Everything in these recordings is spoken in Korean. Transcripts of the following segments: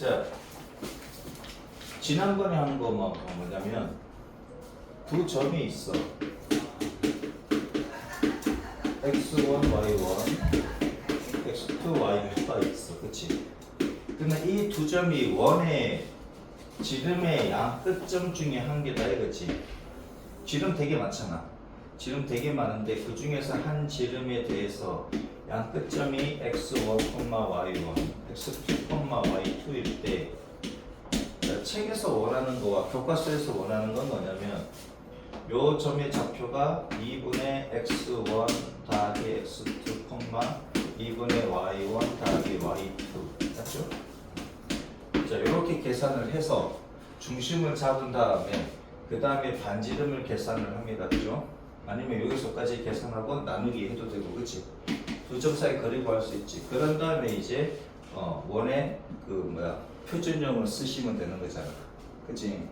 자, 지난번에 한 거 뭐냐면 두 점이 있어. x1, y1, x2, y2가 있어. 그치? 근데 이 두 점이 원의 지름의 양 끝점 중에 한 개다 이거지. 지름 되게 많잖아. 지름 되게 많은데 그 중에서 한 지름에 대해서 양 끝점이 x1, y1, x2, y2일 때 책에서 원하는 거와 교과서에서 원하는 건 뭐냐면 요 점의 좌표가 2분의 x1 더하기 x2, 2분의 y1 더하기 y2 맞죠? 자, 이렇게 계산을 해서 중심을 잡은 다음에 그 다음에 반지름을 계산을 합니다. 그죠? 아니면 여기서까지 계산하고 나누기 해도 되고, 그치? 두 점 사이 거리 구할 수 있지. 그런 다음에 이제 원의 표준형을 쓰시면 되는 거잖아. 그치?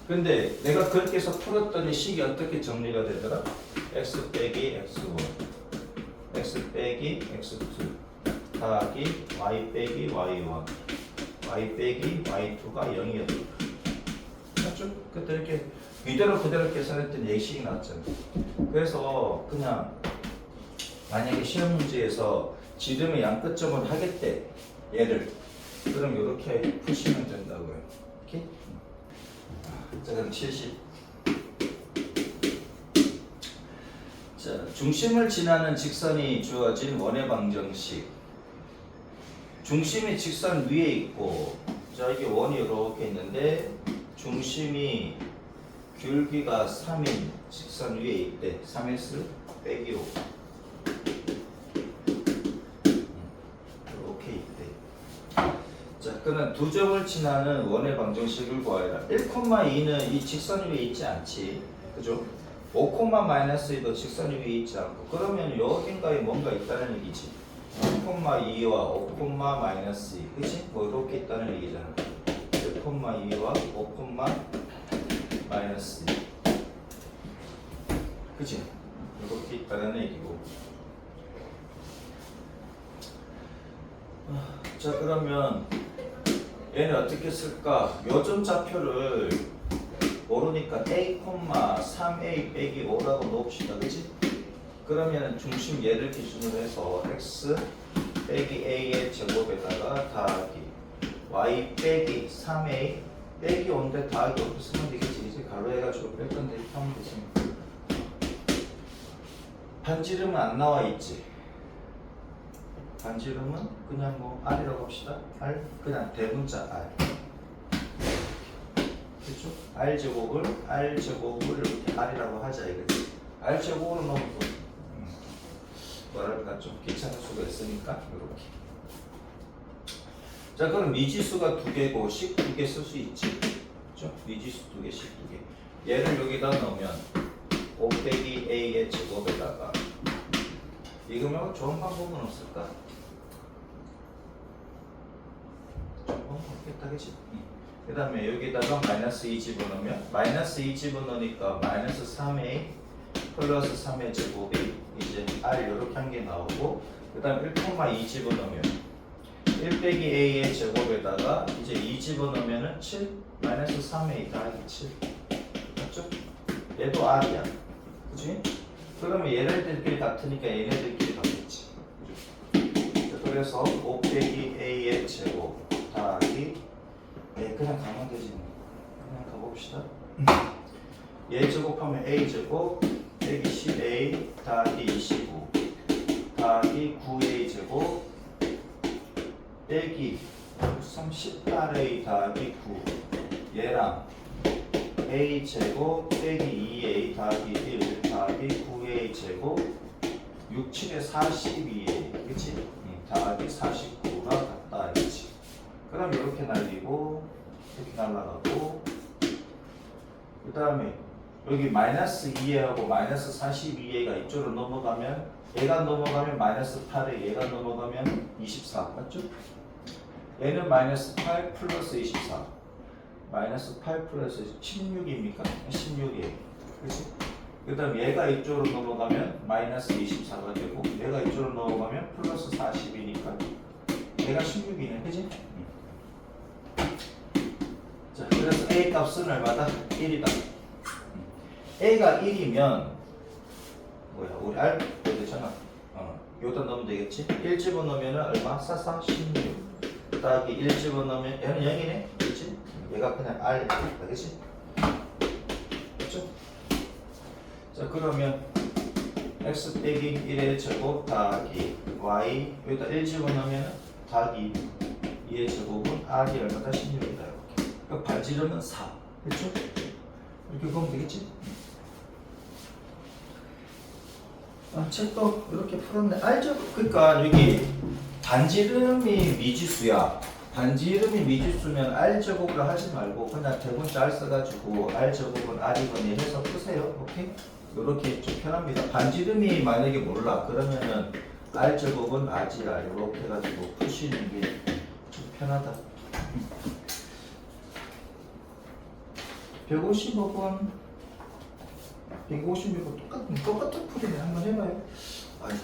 근데 내가 그렇게 해서 풀었더니 식이 어떻게 정리가 되더라? x 빼기 x1, x 빼기 x2 더하기 y 빼기 y1, y 빼기 y2가 0이었다. 맞죠? 그때 이렇게 그대로 계산했더니 예식이 나왔잖아. 그래서 그냥 만약에 시험 문제에서 지름의 양 끝점을 하겠대, 얘를. 그럼 이렇게 푸시면 된다고요. 오케이? 자, 그럼 70. 자, 중심을 지나는 직선이 주어진 원의 방정식. 중심이 직선 위에 있고, 자, 이게 원이 이렇게 있는데, 중심이 귤기가 3인 직선 위에 있대. 3s 빼기 5. 이렇게 있대. 자, 그는 두 점을 지나는 원의 방정식을 구하여라. 1,2는 이 직선 위에 있지 않지. 그죠? 5,-2도 직선 위에 있지 않고, 그러면 여긴가에 뭔가 있다는 얘기지. 1,2와 5,-2, 그치? 뭐 이렇게 있다는 얘기잖아. 1,2와 5,-2, 그치? 이렇게 있다는 얘기고. 자, 그러면 얘는 어떻게 쓸까? 요점 좌표를 모르니까 a, 3a 빼기 5라고 놓읍시다. 그치? 그러면 중심 얘를 기준으로 해서 x 빼기 a의 제곱에다가 더하기 y 빼기 3a 빼기 5인데 더하기 5 쓰면 되겠지. 이제 가로 해가지고 뺄 건데 이렇게 하면 되지. 반지름은 안 나와 있지. 반지름은 그냥 뭐 r이라고 합시다. r 그냥 대문자 r. 그렇죠? r 제곱을 이렇게 r이라고 하자 이거지. r 제곱으로 넣으면 또 뭐랄까 좀 귀찮을 수가 있으니까 이렇게. 자, 그럼 미지수가 2개고 식 2개 쓸 수 있지. 그렇죠? 미지수 2개, 식 2개. 얘를 여기다 넣으면 5 빼기 a의 제곱에다가 이거 말고 좋은 방법은 없을까? 좋은 방법 없겠다, 그치? 그 다음에 여기다가 마이너스 2 집어넣으면 마이너스 2 집어넣으니까 마이너스 3a 플러스 3의 제곱이 이제 r 이렇게 한 개 나오고, 그 다음 1,2 집어넣으면 1 빼기 a의 제곱에다가 이제 2 집어넣으면은 7 마이너스 3a 더하기 7. 맞죠? 얘도 r이야. 그치? 그러면 얘네들끼리 같으니까 얘네들끼리 같겠지. 그죠? 그래서 5 빼기 a의 제곱 더하기 그냥 가면 되지. 그냥 가봅시다. 얘 제곱하면 a 제곱 빼기 10a 더하기 25 더하기 9a 제곱 빼기 18a 더하기 9 얘랑 a 제곱 빼기 2a 더하기 1 더하기 9a 제곱 6, 7에 42a 그치? 더하기 49가 같다 이거지. 그럼 이렇게 날리고 이렇게 날라가고, 그 다음에 여기 마이너스 2a하고 마이너스 42a가 이쪽으로 넘어가면, 얘가 넘어가면 마이너스 8에 얘가 넘어가면 24 맞죠? 얘는 마이너스 8 플러스 24 마이너스 8 플러스 16입니까? 16이에요. 그치? 그 다음 얘가 이쪽으로 넘어가면 마이너스 24가 되고, 얘가 이쪽으로 넘어가면 플러스 40이니까 얘가 16이네. 그치? A 값은 얼마다? 1이다. A가 1이면 뭐야? 우리 R 되잖아. 여기다 넣으면 되겠지? 1 집어넣으면 얼마? 4, 4, 16 더하기 1 집어넣으면 얘는 0이네? 그렇지? 얘가 그냥 R이다. 그렇지? 그렇죠? 자 그러면 x 빼기 1의 제곱 더하기 y 여기다 1 집어넣으면 더하기 2의 제곱은 R이 얼마다? 16이다. 이렇게. 그러니까 반지름은 4. 그렇죠? 이렇게 보면 되겠지? 책도 이렇게 풀었네. 알죠? 그러니까 여기 반지름이 미지수야. 반지름이 미지수면 R제곱을 하지 말고 그냥 대문자 R 써가지고 R제곱은 R이거니 해서 푸세요. 오케이? 이렇게 좀 편합니다. 반지름이 만약에 몰라 그러면은 R제곱은 R지라 이렇게 해가지고 푸시는 게 좀 편하다. 155번 156번 똑같은 풀이네. 한번 해봐요.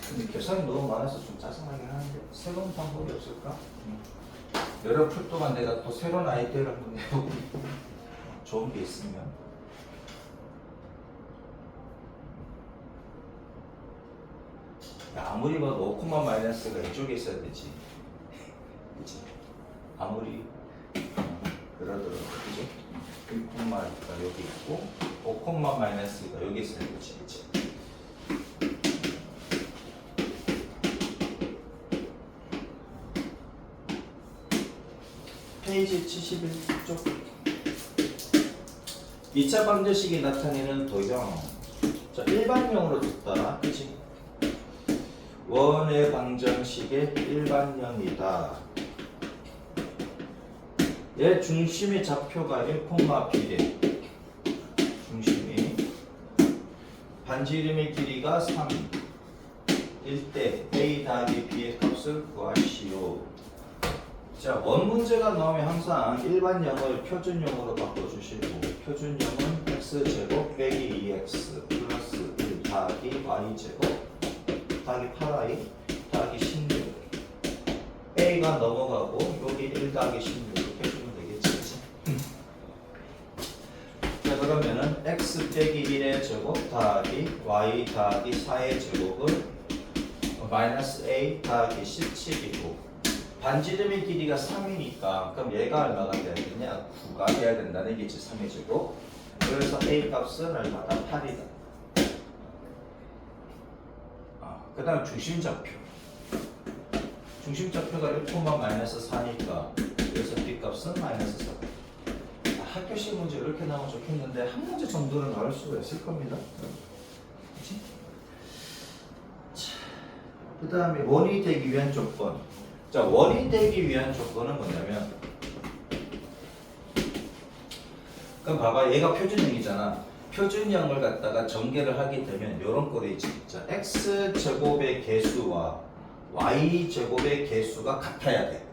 근데 계산이 너무 많아서 좀 짜증나긴 하는데 새로운 방법이 없을까? 여러 풀 동안 내가 또 새로운 아이디어를 한번 해보고 좋은 게 있으면 아무리 봐도 5, 마이너스가 이쪽에 있어야 되지. 그치? 아무리 그러더라도 그죠? 1콤마가 여기 있고 5, 마이너스가 여기 있어야 되지. 그치? 페이지 71쪽 2차 방정식이 나타내는 도형. 자, 일반형으로 줬다. 그치? 원의 방정식의 일반형이다. 얘 중심의 좌표가 1,B래. 중심이 반지름의 길이가 3 일 때 A 더하기 B의 값을 구하시오. 자, 원 문제가 나오면 항상 일반형을 표준형으로 바꿔주시고 표준형은 x제곱 빼기 2x 플러스 1 더하기 y제곱 더하기 8y 더하기 16 A가 넘어가고 여기 1 더하기 16 이렇게 해주면 되겠지. 자 그러면은 x 빼기 1의 제곱 더하기 y 더하기 4의 제곱은 마이너스 a 더하기 17이고 반지름의 길이가 3이니까 그럼 얘가 얼마가 돼야 되냐? 9가 돼야 된다는 얘기지. 3의 제곱. 그래서 a 값은 얼마다? 8이다. 그 다음 중심좌표. 중심좌표가 1, 마이너스 4니까 그래서 b 값은 마이너스 4. 학교식 문제 이렇게 나오면 좋겠는데 한 문제 정도는 나올 수가 있을 겁니다. 그치? 그 다음에 원이 되기 위한 조건. 자, 원이 되기 위한 조건은 뭐냐면 그럼 봐봐. 얘가 표준형이잖아. 표준형을 갖다가 전개를 하게 되면 이런 꼴이지. 자, x제곱의 개수와 y제곱의 개수가 같아야 돼.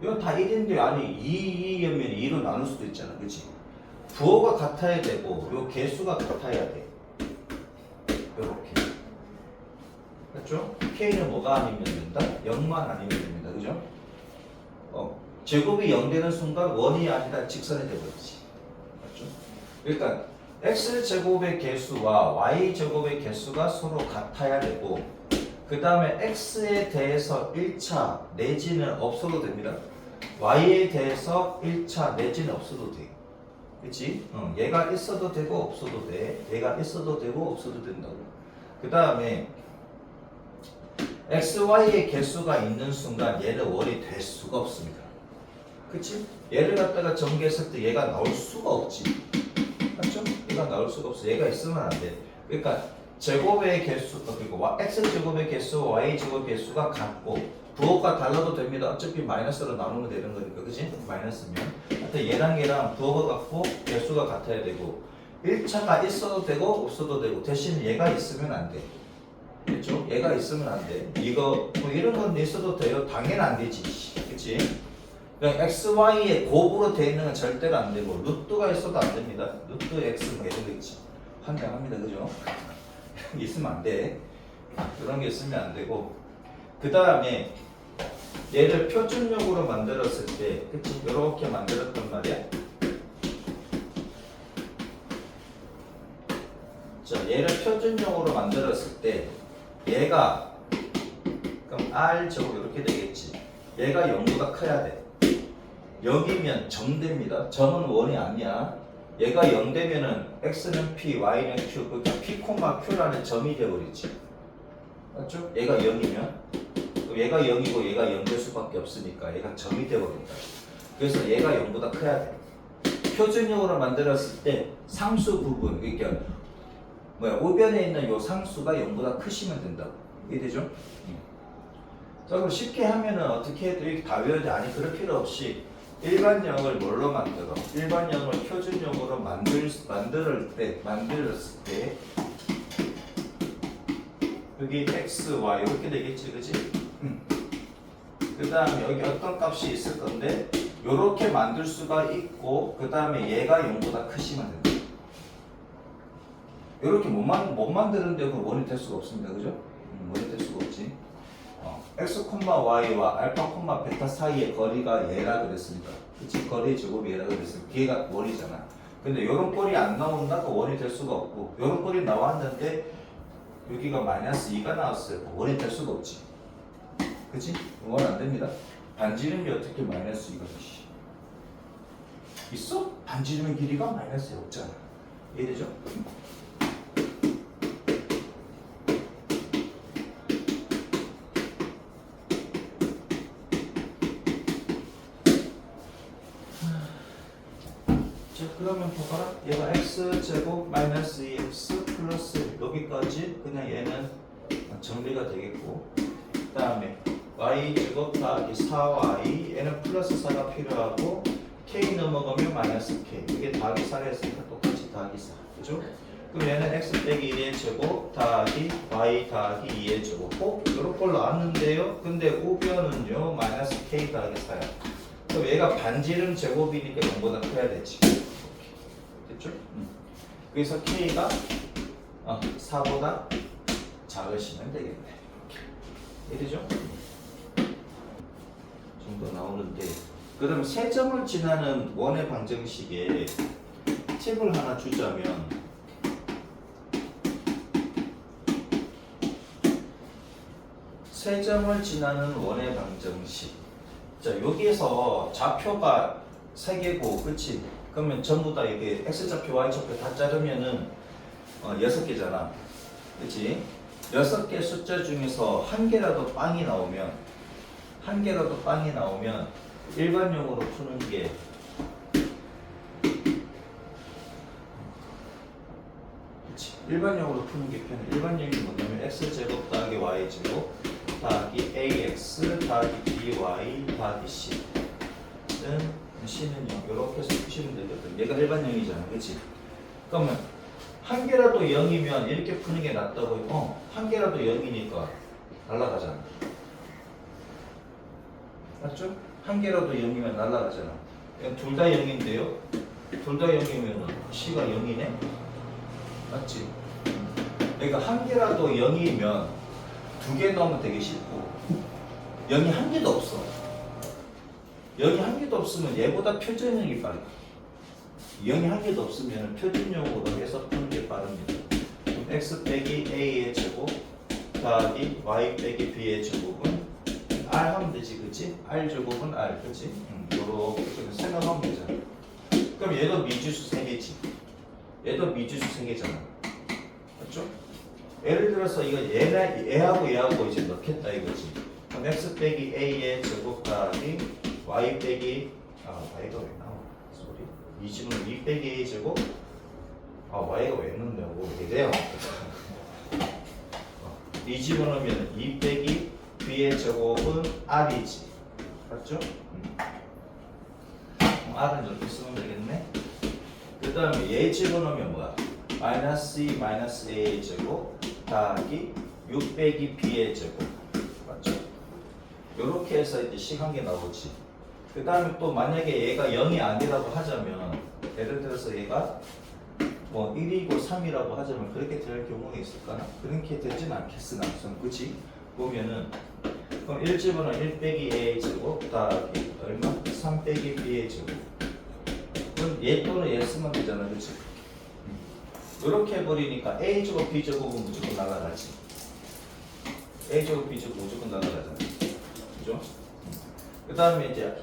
이건 다 1인데 아니 2면 2로 나눌 수도 있잖아. 그치? 부호가 같아야 되고 요 개수가 같아야 돼. 요렇게. 맞죠? k는 뭐가 아니면 된다? 0만 아니면 됩니다. 그죠? 제곱이 0 되는 순간 원이 아니라 직선이 되버리지. 맞죠? 그러니까 x제곱의 개수와 y제곱의 개수가 서로 같아야 되고 그 다음에 x에 대해서 1차 내지는 없어도 됩니다. y에 대해서 1차 내지는 없어도 돼. 그치? 얘가 있어도 되고 없어도 돼. 얘가 있어도 되고 없어도 된다고. 그 다음에 x, y의 개수가 있는 순간 얘는 원이 될 수가 없습니다. 그치? 얘를 갖다가 전개했을 때 얘가 나올 수가 없지. 맞죠? 얘가 나올 수가 없어. 얘가 있으면 안 돼. 그러니까 제곱의 개수, 그리고 x제곱의 개수와 y제곱의 개수가 같고 부호가 달라도 됩니다. 어차피 마이너스로 나누면 되는 거니까. 그치? 마이너스면. 하여튼 얘랑 부호가 같고 개수가 같아야 되고 1차가 있어도 되고 없어도 되고 대신 얘가 있으면 안 돼. 그렇죠? 얘가 있으면 안 돼. 이거 뭐 이런 건 있어도 돼요. 당연히 안 되지. 그치? 그러니까 x, y의 곱으로 되어 있는 건 절대로 안 되고 루트가 있어도 안 됩니다. 루트 x 뭐 이런 거 있지. 환장합니다. 그죠? 있으면 안 돼. 그런 게 있으면 안 되고 그 다음에 얘를 표준형으로 만들었을 때 그치? 이렇게 만들었단 말이야. 얘를 표준형으로 만들었을 때 얘가 그럼 R 제곱 이렇게 되겠지. 얘가 0보다 커야 돼. 0이면 정됩니다. 점은 원이 아니야. 얘가 0 되면은 x는 p, y는 q, 그러니까 p, q라는 점이 되어버리지. 맞죠? 얘가 0이면 얘가 0이고 얘가 0 될 수밖에 없으니까 얘가 점이 되어버린다. 그래서 얘가 0보다 커야 돼. 표준형으로 만들었을 때 상수 부분, 그러니까 우변에 있는 요 상수가 0보다 크시면 된다고. 이해되죠? 자, 그럼 쉽게 하면은 어떻게 해도 이렇게 다 외워야 돼. 아니, 그럴 필요 없이 일반형을 뭘로 만들어? 일반형을 표준형으로 만들었을 때 여기 x, y 이렇게 되겠지, 그지? 그 다음에 여기 어떤 값이 있을 건데 요렇게 만들 수가 있고 그 다음에 얘가 0보다 크시면 된다. 요렇게 못 만드는데 그 원이 될 수가 없습니다, 그죠? 원이 될 수가 없지. x, y와 알파, 베타 사이의 거리가 얘라 그랬으니까, 그치? 거리의 제곱이 얘라 그랬으니까 걔가 원이잖아. 근데 요런 꼴이 안 나온다고 원이 될 수가 없고, 요런 꼴이 나왔는데 여기가 마이너스 2가 나왔어요. 원이 될 수가 없지. 그치? 원 안 됩니다. 반지름이 어떻게 마이너스 2가 되지? 있어? 반지름의 길이가 마이너스 2 없잖아. 이해되죠? 그러면 봐봐라. 얘가 x제곱 마이너스 2x 플러스 여기까지 그냥 얘는 정리가 되겠고, 그 다음에 y제곱 더하기 4y 얘는 플러스 4가 필요하고 k 넘어가면 마이너스 k, 이게 더하기 4를 했으니까 똑같이 더하기 4, 그죠? 그럼 얘는 x 빼기 1의 제곱 더하기 y 더하기 2의 제곱 이렇게 걸 나왔는데요. 근데 우변은요 마이너스 k 더하기 4야. 그럼 얘가 반지름 제곱이니까 0보다 커야 되지. 됐죠? 그래서 K가 4보다 작으시면 되겠네. 이해되죠? 정도 나오는데, 그럼 세 점을 지나는 원의 방정식에 팁을 하나 주자면, 세 점을 지나는 원의 방정식. 자, 여기에서 좌표가 3개고, 그치? 그러면 전부 다 이게 x좌표, y좌표 다 자르면은 6개잖아. 그치? 6개 숫자 중에서 한 개라도 빵이 나오면 일반용으로 푸는 게 그치? 일반용으로 푸는 게 편해. 일반용이 뭐냐면 x제곱 더하기 y제곱 더하기 ax 더하기 by 더하기 c는 C는요, 이렇게 해서 푸시면 되거든. 얘가 일반형이잖아, 그치? 그러면 한 개라도 0이면 이렇게 푸는 게 낫다고. 한 개라도 0이니까 날아가잖아. 맞죠? 한 개라도 0이면 날아가잖아. 둘 다 0인데요? 둘 다 0이면 C가 0이네? 맞지? 그러니까 한 개라도 0이면 두 개 넣으면 되게 쉽고 0이 한 개도 없어. 0이 한 개도 없으면 얘보다 표준형이 빠르다. 0이 한 개도 없으면 표준형으로 해서 푸는 게 빠릅니다. x 빼기 a의 제곱 더하기 y 빼기 b의 제곱은 r 하면 되지, 그치? r 제곱은 r, 그치? 요렇게 생각하면 되잖아. 그럼 얘도 미지수 3개지. 얘도 미지수 3개잖아. 맞죠? 예를 들어서 이거 얘하고 이제 넣겠다 이거지. 그럼 x 빼기 a의 제곱 더하기 y 빼기 y가 왜 나와? 소리. 이 집은 2 빼기 a 제곱 y가 왜 넣냐고 이래요. 이 집어넣으면 2 빼기 b의 제곱은 r이지. 맞죠? r은 이렇게 쓰면 되겠네. 그 다음에 얘 집어넣으면 뭐야? 마이너스 2 마이너스 a의 제곱 더하기 6 빼기 b의 제곱. 맞죠? 요렇게 해서 이제 식 한 개 나오지. 그 다음에 또 만약에 얘가 0이 아니라고 하자면, 예를 들어서 얘가 뭐 1이고 3이라고 하자면 그렇게 될 경우가 있을까나? 그렇게 되진 않겠으나, 그치? 보면은 그럼 1집은 1 빼기 a의 제곱 더하기 얼마? 3 빼기 b의 제곱. 그럼 얘 또는 얘 쓰면 되잖아, 그치? 이렇게 해버리니까 A 제곱 B 제곱은 무조건 나가라지. A 제곱 B 제곱 무조건 나가라잖아. 그죠? 그 다음에 이제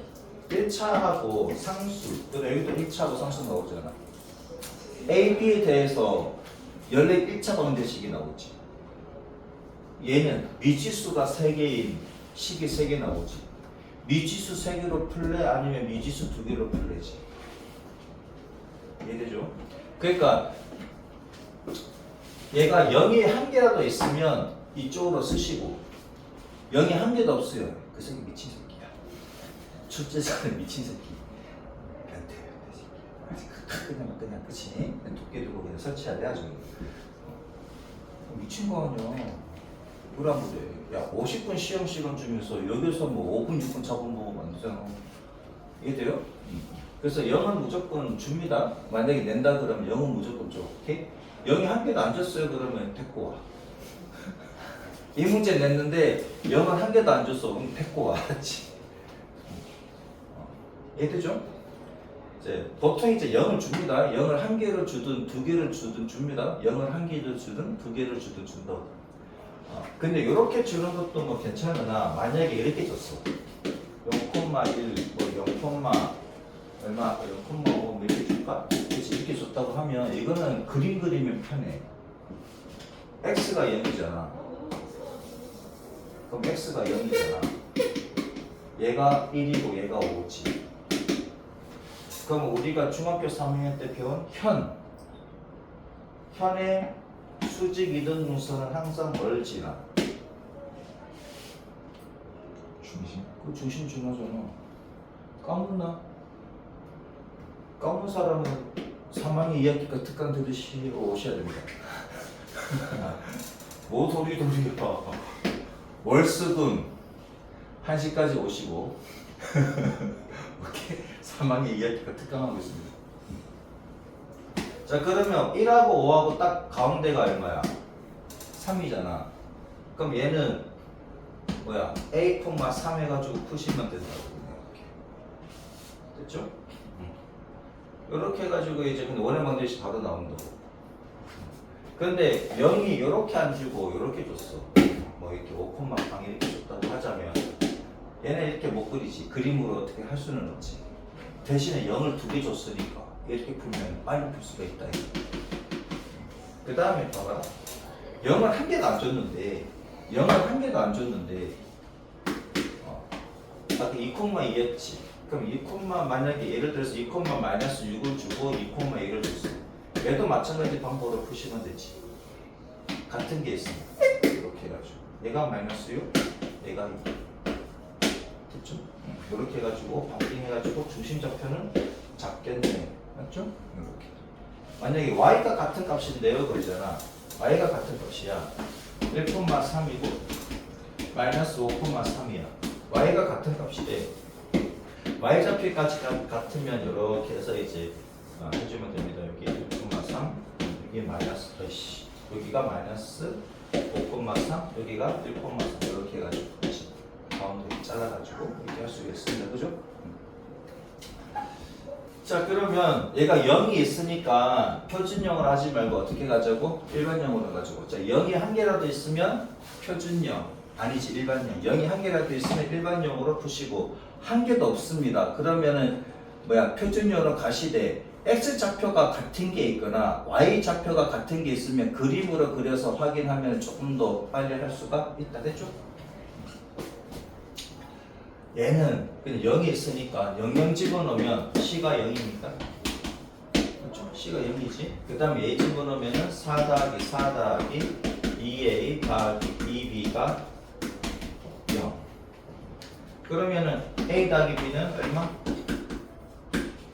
1차하고 상수, 여기도 1차하고 상수 나오잖아. A, B에 대해서 연례 1차 방정식이 나오지. 얘는 미지수가 3개인 식이 3개 나오지. 미지수 3개로 풀래? 아니면 미지수 2개로 풀래지? 이해되죠? 그러니까 얘가 0이 1개라도 있으면 이쪽으로 쓰시고 0이 1개도 없어요. 그 새끼 미친 새끼야. 출제자는 미친 새끼. 변태 새끼. 그냥 그치? 도끼 두고 그냥 설치해야 아주. 미친 거 아니야. 뭐라 그래? 야 50분 시험 중에서 여기서 뭐 5분 6분 잡은 보고 안 되잖아. 이해돼요? 그래서 0은 무조건 줍니다. 만약에 낸다 그러면 0은 무조건 줘. 오케이? 0이 1개도 안 줬어요 그러면 데리고 와. 이 문제 냈는데 0은 1개도 안 줬어. 그럼 데리고 와. 알았지? 이해되죠? 이제 보통 이제 0을 줍니다. 0을 1개를 주든 2개를 주든 줍니다. 0을 1개를 주든 2개를 주든 준다. 근데 이렇게 주는 것도 뭐 괜찮으나 만약에 이렇게 줬어. 0,1 뭐 0, 얼마 0,5 뭐 이렇게 줄까? 그치 이렇게 줬다고 하면 이거는 그림 그리면 편해. x가 0이잖아. 그럼 x가 0이잖아. 얘가 1이고 얘가 5지. 그럼 우리가 중학교 3학년 때 배운 현의 수직 이등분선은 항상 뭘 지나? 중심? 그 중심 지나잖아. 까먹나? 까먹은 사람은 3학년 2학기가 특강 들으시러 오셔야 됩니다. 뭐 도리야. 뭘 쓰든 1시까지 오시고 오케이? 3학년 2학기가 특강하고 있습니다. 자 그러면 1하고 5하고 딱 가운데가 얼마야? 3이잖아. 그럼 얘는 뭐야? A, 3 해가지고 푸시면 된다고. 됐죠? 이렇게 해가지고 이제 근데 원의 방정식 바로 나온다고. 근데 0이 이렇게 안 주고 이렇게 줬어. 뭐 이렇게 5콤마 방 이렇게 줬다고 하자면 얘는 이렇게 못 그리지. 그림으로 어떻게 할 수는 없지. 대신에 0을 2개 줬으니까 이렇게 풀면 빨리 풀 수가 있다. 그 다음에 봐봐라. 0을 1개도 안 줬는데 아까 2,2였지. 그럼 2, 만약에 예를 들어서 2, 마이너스 6을 주고 2,1을 줬어. 얘도 마찬가지 방법으로 푸시면 되지. 같은 게 있으면 이렇게 해가지고 얘가 마이너스 6, 얘가 2. 됐죠? 이렇게 해가지고 반띵해가지고 중심 좌표는 작겠네. 맞죠? 이렇게. 만약에 y가 같은 값인데요, 그러잖아. y가 같은 값이야. 1,3이고 마이너스 5,3이야. y가 같은 값이 돼. y좌표까지 같으면 이렇게 해서 이제 해주면 됩니다. 여기 1,3, 여기 마이너스 여기가 마이너스 5,3, 여기가 1,3 이렇게 해가지고 가운데 잘라가지고 이렇게 할 수 있습니다. 그죠? 자 그러면 얘가 0이 있으니까 표준형을 하지 말고 어떻게 가자고? 일반형으로 가지고. 자 0이 1개라도 있으면 표준형 아니지 일반형. 0이 1개라도 있으면 일반형으로 푸시고 1개도 없습니다. 그러면은 표준형으로 가시되 x 좌표가 같은 게 있거나 y 좌표가 같은 게 있으면 그림으로 그려서 확인하면 조금 더 빨리 할 수가 있다. 됐죠? 얘는 그냥 0이 있으니까 00 집어넣으면 C가 0이니까 그렇죠? C가 0이지. 그 다음에 A 집어넣으면 4 더하기 4 더하기 2A 더하기 2B가 0. 그러면은 A 더하기 B는 얼마?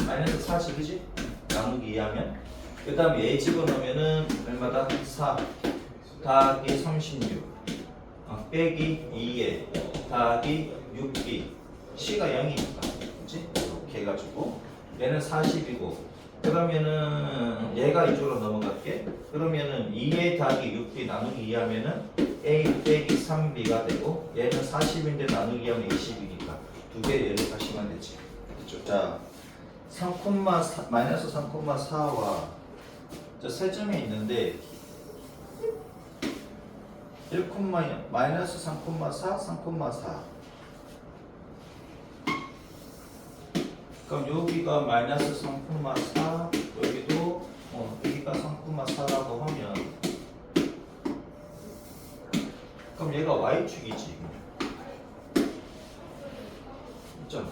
마이너스 40이지? 나누기 2하면 그 다음에 A 집어넣으면은 얼마다? 4 더하기 36 빼기 2A 더하기 6B C가 0이니까 그치? 이렇게 해가지고 얘는 40이고 그러면은 얘가 이쪽으로 넘어갈게. 그러면은 2A 더하기 6B 나누기 2 하면은 A 빼기 3B가 되고 얘는 40인데 나누기 하면 20이니까 두 개 얘를 하시면 되지. 그렇죠? 자 마이너스 3,4와 자, 세 점이 있는데 1, 마이너스 3,4, 3,4. 그럼 여기가 마이너스 3,4, 여기도 여기가 3,4라고 하면 그럼 얘가 y축이지. 있잖아.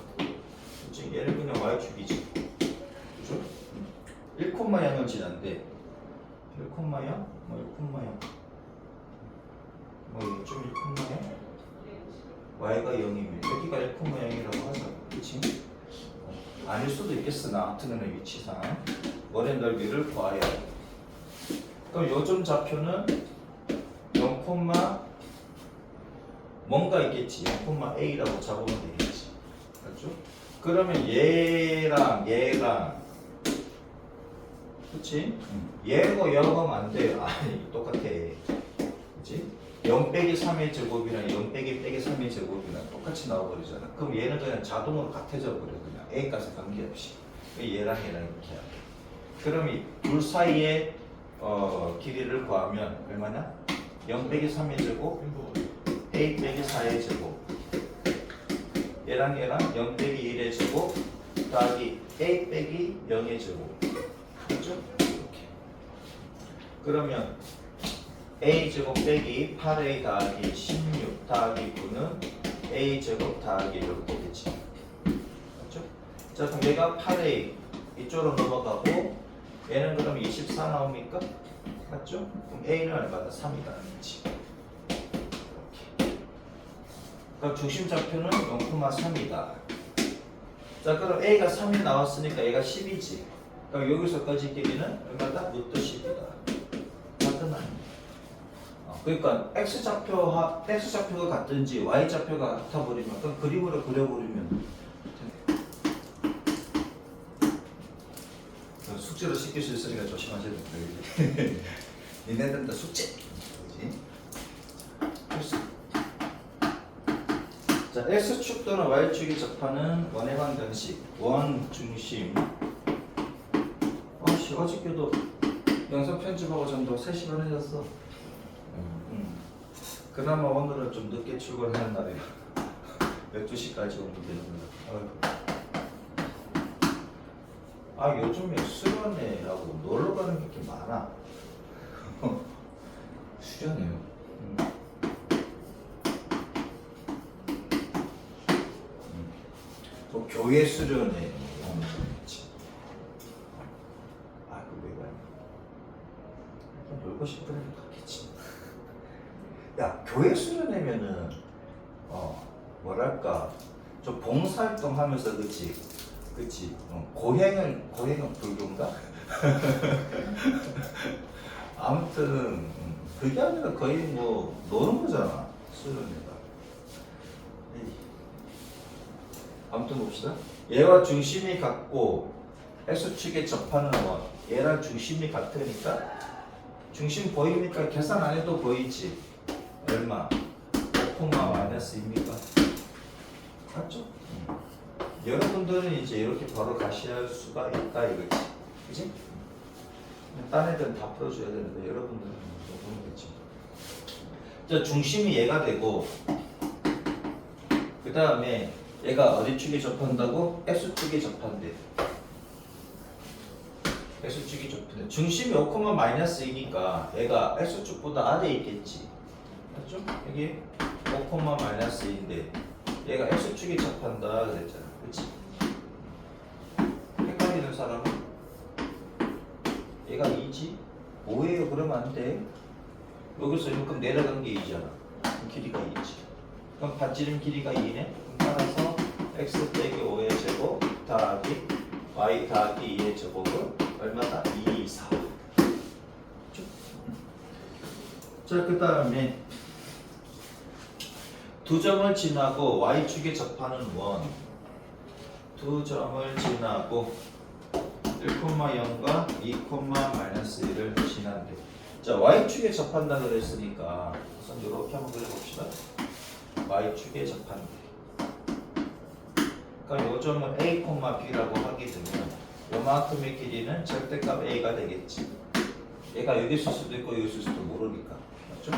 그치? 얘는 그냥 y축이지. 그죠? 1,0을 지났는데 1,0? 뭐 1,0? 뭐 이게 좀 1,0? y가 0이면 여기가 1,0이라고 하자. 그치? 아닐 수도 있겠으나 트는 위치상 원의 넓이를 구하여. 그럼 요점 좌표는 0, 뭔가 있겠지. 0,a라고 잡으면 되겠지. 맞죠? 그러면 얘랑 그치? 얘하고 0하면 안 돼요. 아니 똑같아. 그치? 0 빼기 3의 제곱이랑 0 빼기 3의 제곱이랑 똑같이 나와버리잖아. 그럼 얘는 그냥 자동으로 같아져 버려. 그냥 A값에 관계없이. 얘랑 이렇게 해야 돼. 그럼 이 둘 사이의 길이를 구하면 얼마냐? 0 빼기 3의 제곱, A 빼기 4의 제곱. 얘랑 0 빼기 1의 제곱 더하기 A 빼기 0의 제곱. 그렇죠? 이렇게. 그러면 A 제곱 빼기 8A 더하기 16 더하기 9는 A 제곱 더하기 이렇게 되겠지. 맞죠? 자, 그럼 얘가 8A 이쪽으로 넘어가고 얘는 그럼 24 나옵니까? 맞죠? 그럼 A는 얼마다? 3이다. 그렇지. 이렇게. 그럼 중심 좌표는 0,3이다. 자, 그럼 A가 3이 나왔으니까 얘가 10이지. 그럼 여기서까지 길이는 얼마다? 루트 10이다. 같은 아닙니다. 그러니까 X좌표가 같든지 Y좌표가 같아버리면 그럼 그림으로 그려버리면 숙제로 시킬 수 있으니까 조심하셔야 됩니다. 니네들은 다 숙제. 그렇지? 자, X축 또는 Y축이 접하는 원의 방정식 원 중심. 어저께도 영상 편집하고 전도 3시간 해줬어. 그나마 오늘은 좀 늦게 출근하는 날이라 12시까지 오면 되는구나. 요즘에 수련회라고 놀러 가는 게 이렇게 많아. 수련회요? 뭐 교회 수련회 하는 거 있지. 그 왜 가냐? 놀고 싶으면 갔겠지. 야, 교회 수련회면은 뭐랄까 좀 봉사활동 하면서 그치 고행은 불교인가? 아무튼 그게 아니라 거의 뭐 노는 거잖아 수련회가. 아무튼 봅시다. 얘와 중심이 같고 X축에 접하는 원, 얘랑 중심이 같으니까 중심 보입니까? 계산 안 해도 보이지. 얼마? 5, 마이너스입니까? 맞죠? 여러분들은 이제 이렇게 바로 가실 수가 있다 이거지. 그치? 딴 애들은 다 풀어줘야 되는데 여러분들은 못 보면 되지. 자, 중심이 얘가 되고 그 다음에 얘가 어디 축에 접한다고? X축에 접한대. X축이 접한대. 중심이 5, 마이너스이니까 얘가 X축보다 아래에 있겠지. 맞죠? 여기 5, 마이너스인데 얘가 X축에 접한다 그랬잖아. 그치? 헷갈리는 사람은 얘가 2지? 5예요 그러면 안 돼. 여기서 이만큼 내려간 게 2잖아. 길이가 2지. 그럼 반지름 길이가 2네? 따라서 x 빼기 5의 제곱 더하기 y 더하기 2의 제곱은 얼마다? 2, 4. 자, 그 다음에 두 점을 지나고 y축에 접하는 원, 두 점을 지나고 1,0과 2,-1을 지난대. 자, y축에 접한다 그랬으니까 우선 이렇게 한번 그려봅시다. y축에 접한대. 그러니까 이 점은 a, b라고 하게 되면 요만큼의 길이는 절대값 a가 되겠지. 얘가 여기 있을 수도 있고 여기 있을 수도 모르니까. 맞죠?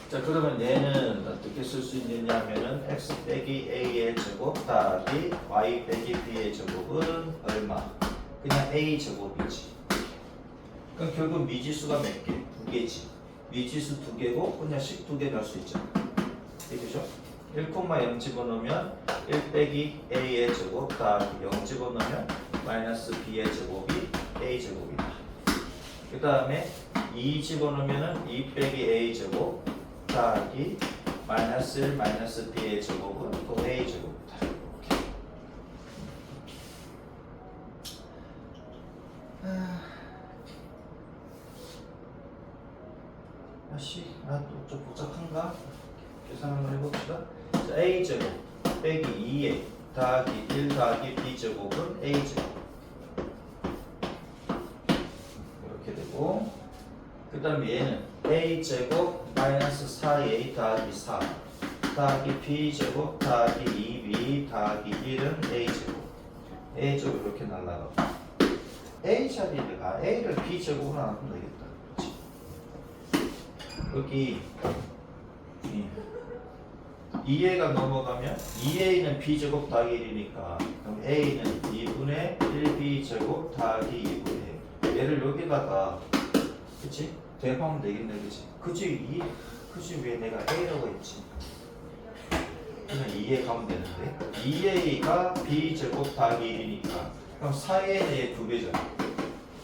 자, 그러면 얘는 어떻게 쓸 수 있느냐 하면은 x 빼기 a의 제곱 더하기 y 빼기 b의 제곱은 얼마? 그냥 a 제곱이지. 그럼 결국 미지수가 몇 개? 2개지. 미지수 2개고 그냥 식 2개 넣을 수 있잖아. 그죠? 1,0 집어넣으면 1 빼기 a의 제곱 더하기 0 집어넣으면 마이너스 b의 제곱이 a 제곱이다. 그 다음에 2 집어넣으면 2 빼기 a 제곱 더하기 마이너스 1 마이너스 b의 제곱은 또 a 제곱이다. 이렇게. 다시 또 좀 복잡한가? 계산 한번 해봅시다. 자, a 제곱 빼기 2a 더하기 1 더하기 b 제곱은 a 제곱 이렇게 되고, 그 다음에 얘는 a 제곱 마이너스 4a 더하기 4 더하기 b 제곱 더하기 2b 더하기 1은 a 제곱. a 제곱 이렇게 날라가고 a 자리가 a를 b 제곱으로 나누면 되겠다. 여기 2a가 넘어가면 2a는 b제곱 더하기 1이니까 그럼 a는 2분의 1b 제곱 더하기 2분의 1. 얘를 여기다가 그치? 대입하면 되겠네. 그치? 그치 왜 내가 a라고 했지? 그냥 2a 가면 되는데 2a가 b제곱 더하기 1이니까 그럼 4a의 2배잖아.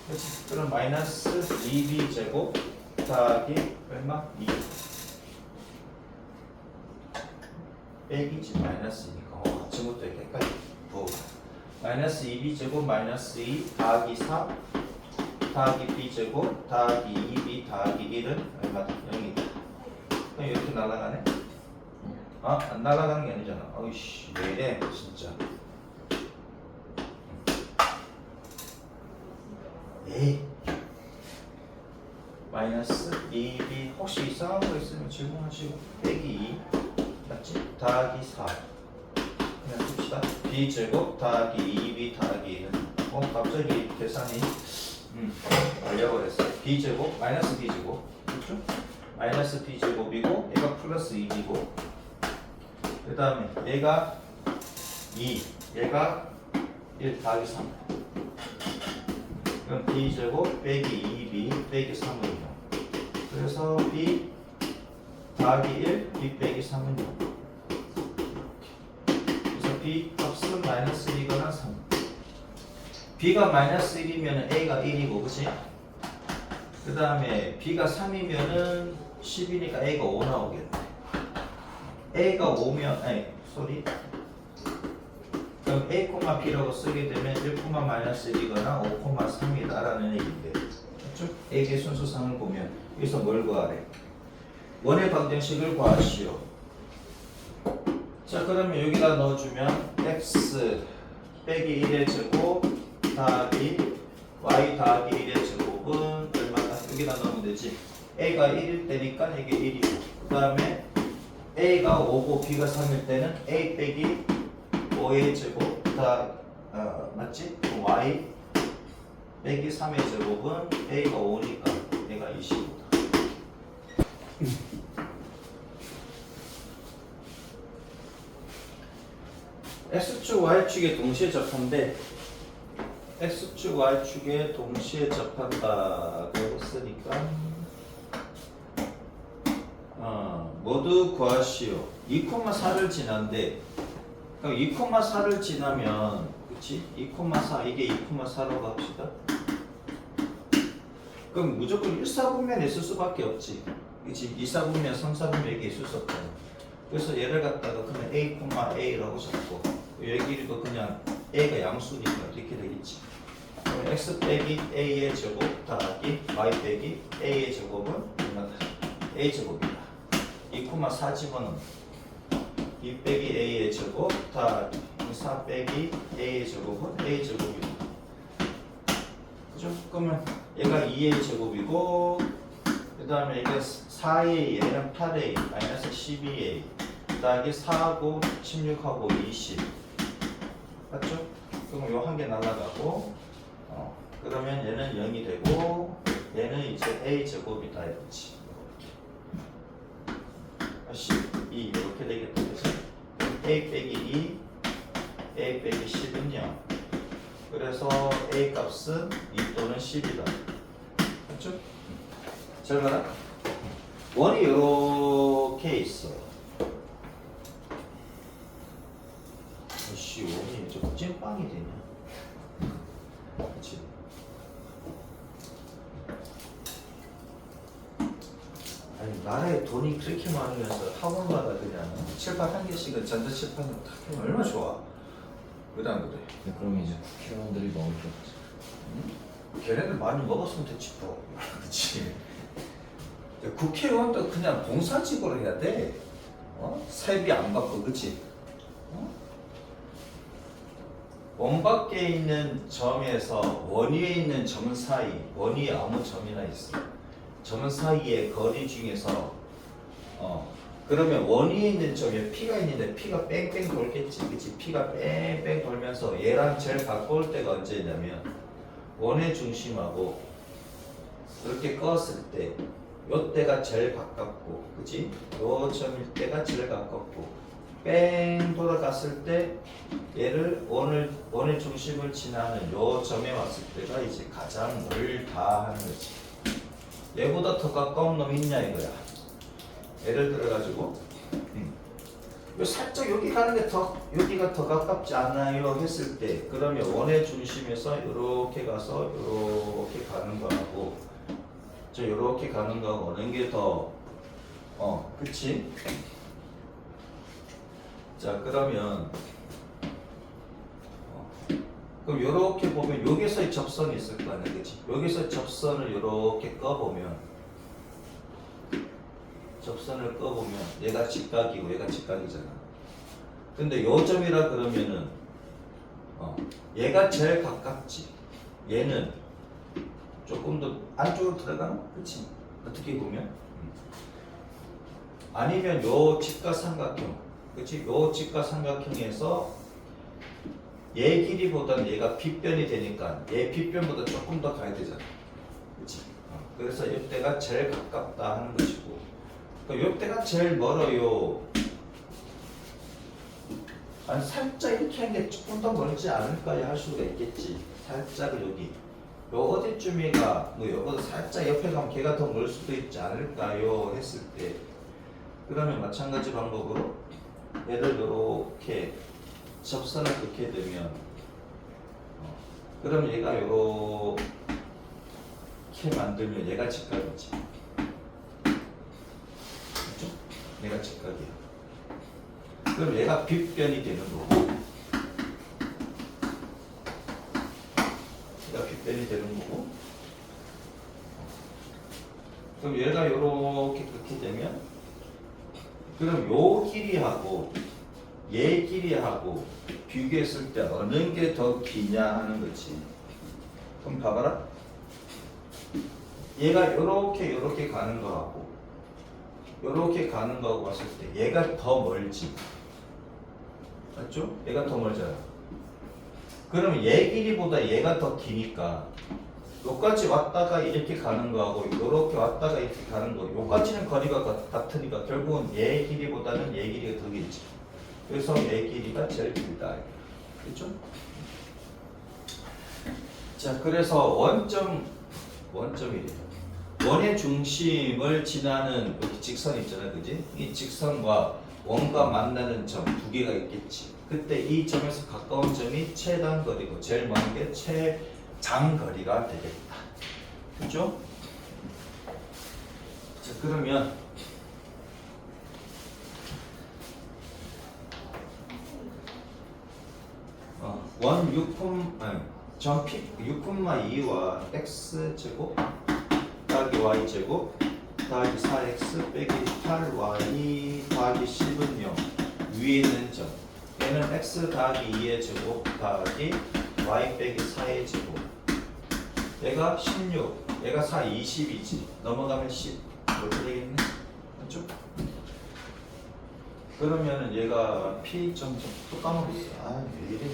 그치? 그럼 마이너스 2b 제곱 더하기 얼마? 2 빼기지 마이너스니까 지금부터 이렇게 헷갈려. 마이너스 2b 제곱 마이너스 2 더하기 4 더하기 b 제곱 더하기 2b 더하기 1은 얼마다? 0이다. 그럼 이렇게 날아가네? 안 날아가는 게 아니잖아. 어이씨 왜 이래 진짜. 에이 마이너스 2b 혹시 이상한 거 있으면 질문하시고 빼기 2 맞지? 더하기 4 그냥 씁시다. b제곱 더하기 2b 더하기 1은 갑자기 계산이 걸려버렸어요. b제곱 마이너스 b제곱 그렇죠? 마이너스 b제곱이고 얘가 플러스 2b고 그 다음에 얘가 2 얘가 1 더하기 3 그럼 b제곱 빼기 2b 빼기 3은 0. 그래서 b 더하기 1 b 빼기 3은 0. 그래서 b 값은 마이너스 1이거나 3. b가 마이너스 1이면 a가 1이고 그치? 그 다음에 b가 3이면은 10이니까 a가 5 나오겠네. a가 5면 그럼 a, b라고 쓰게 되면 1, 마이너스 1이거나 5, 3이다라는 얘기인데 그렇죠? a의 순수상을 보면 여기서 뭘 구하래? 원의 방정식을 구하시오. 자 그러면 여기다 넣어주면 x 빼기 1의 제곱 더하기 y 더하기 1의 제곱은 얼마다? 여기다 넣으면 되지. a가 1일 때니까 이게 1이고 그 다음에 a가 5고 b가 3일 때는 a 빼기 5의 제곱 다 맞지? y 빼기 3의 제곱은 a가 5니까 얘가 25다. x축 y축에 동시에 접한데 x축 y축에 동시에 접한다고 했으니까 모두 구하시오. 2,4를 지난데 그럼 2,4를 지나면 그치? 2,4 이게 2,4라고 합시다. 그럼 무조건 1사분면에 있을 수밖에 없지. 그치? 2사분면, 3사분면 이게 있을 수 없잖아. 그래서 얘를 갖다가 그냥 a,a라고 잡고 여기도 그냥 a가 양수니까 이렇게 되겠지. 그럼 x 빼기 a의 제곱 더하기 y 빼기 a의 제곱은 얼마다? a 제곱이다. 2,4 집어넣으면 2 빼기 a의 제곱 더하기 4 빼기 a의 제곱은 a 제곱이다. 그죠? 그러면 얘가 2a 제곱이고 그 다음에 이게 4a 얘는 8a 마이너스 12a 더하기 4하고 16하고 20 맞죠? 그럼 요 한 개 날라가고 그러면 얘는 0이 되고 얘는 이제 a 제곱이다 이렇지. 다시 2 이렇게 되겠다. 그래서 a 빼기 2, a 빼기 10은 0. 그래서 a 값은 2 또는 10이다. 맞죠? 잘 봐라. 원이 이렇게 있어. 씨, 원이 저 찐빵이 되냐? 그렇지? 아니 나라에 돈이 그렇게 많으면서 학원마다 그냥 칠판 한 개씩은 전자칠판으로 다 하면 얼마나 좋아. 그래 안 그래? 그럼 이제 국회의원들이 먹을 게 없지. 응? 걔네들 많이 먹었으면 됐지 뭐. 그렇지? 국회의원도 그냥 봉사직으로 해야 돼. 세비 안 받고 그렇지? 원 밖에 있는 점에서 원 위에 있는 점 사이, 원 위에 아무 점이나 있어. 점 사이의 거리 중에서 그러면 원 위에 있는 점에 P가 있는데 P가 뺑뺑 돌겠지, 그렇지? P가 뺑뺑 돌면서 얘랑 제일 가까울 때가 언제냐면 원의 중심하고 그렇게 껐을 때 요때가 제일 가깝고, 그렇지? 요 점일 때가 제일 가깝고 뺑 돌아갔을 때 얘를 원의 중심을 지나는 요 점에 왔을 때가 이제 가장 멀다 하는 거지. 얘보다 더 가까운 놈 있냐 이거야. 예를 들어 가지고 요 살짝 여기 가는 게 여기가 더 가깝지 않나요 했을 때 그러면 원의 중심에서 이렇게 가서 이렇게 가는 거하고 저 이렇게 가는 거하고 어느 게 더 그치? 자 그러면 그럼 요렇게 보면 여기서의 접선이 있을 거 아니야, 그치? 여기서 접선을 요렇게 꺼보면 얘가 직각이고 얘가 직각이잖아. 근데 요 점이라 그러면은 얘가 제일 가깝지. 얘는 조금 더 안쪽으로 들어가나? 그치? 어떻게 보면 아니면 요 직각삼각형, 그치? 요 직각삼각형에서 얘 길이보다는 얘가 빗변이 되니까 얘 빗변보다 조금 더 가야 되잖아. 그치? 그래서 이때가 제일 가깝다 하는 것이고 이때가 제일 멀어요. 아니 살짝 이렇게 한 게 조금 더 멀지 않을까요? 할 수가 있겠지. 살짝 여기 요 어디쯤이가 뭐 요거보다 살짝 옆에 가면 걔가 더 멀 수도 있지 않을까요? 했을 때 그러면 마찬가지 방법으로 얘를 이렇게 접선을 그렇게 되면 그럼 얘가 이렇게 만들면 얘가 직각이지. 그렇죠? 얘가 직각이야. 그럼 얘가 빗변이 되는 거고 얘가 빗변이 되는 거고 그럼 얘가 이렇게 그렇게 되면 그럼 요 길이하고 얘 길이하고 비교했을 때 어느 게 더 기냐 하는 거지. 그럼 봐봐라. 얘가 요렇게 가는 거하고 요렇게 가는 거하고 봤을 때 얘가 더 멀지. 맞죠? 얘가 더 멀잖아. 그러면 얘 길이보다 얘가 더 기니까 요까지 왔다가 이렇게 가는 거하고 요렇게 왔다가 이렇게 가는 거 요까지는 거리가 같으니까 결국은 얘 길이보다는 얘 길이가 더 길지. 그래서 얘 길이가 제일 길다. 그렇죠? 자, 그래서 원점이래요. 원의 중심을 지나는 여기 직선 있잖아요, 그지? 이 직선과 원과 만나는 점 두 개가 있겠지. 그때 이 점에서 가까운 점이 최단거리고 제일 먼 게 최장거리가 되겠다. 그렇죠? 자, 그러면 원 6,2와 x제곱 더하기 y제곱 더하기 4x 빼기 8y 더하기 10은 0 위에 있는 점 얘는 x 더하기 2의 제곱 더하기 y 빼기 4의 제곱 얘가 16 얘가 4 20이지 넘어가면 10 이렇게 되겠네. 맞죠? 그러면은 얘가 p 점점 또 까먹었어. 아 왜 이래?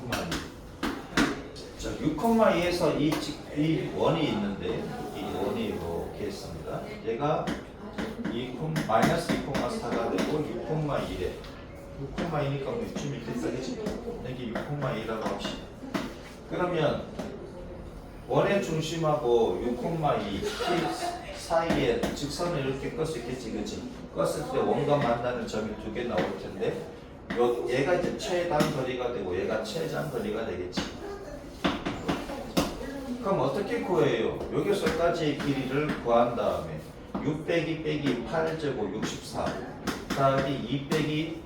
6,2 자 6,2에서 이 원이 있는데 이 원이 이렇게 있습니다. 얘가 마이너스 2,4가 되고 6,1에 6,2니까 뭐 이쯤 있겠지? 여기 6,2라고 합시다. 그러면 원의 중심하고 6,2 P 사이에 직선을 이렇게 끌 수 있겠지, 그치? 껐을 때 원과 만나는 점이 두 개 나올 텐데 얘가 이제 최단 거리가 되고 얘가 최장 거리가 되겠지. 그럼 어떻게 구해요? 여기서까지의 길이를 구한 다음에 6 빼기 8제곱 64 더하기 2 빼기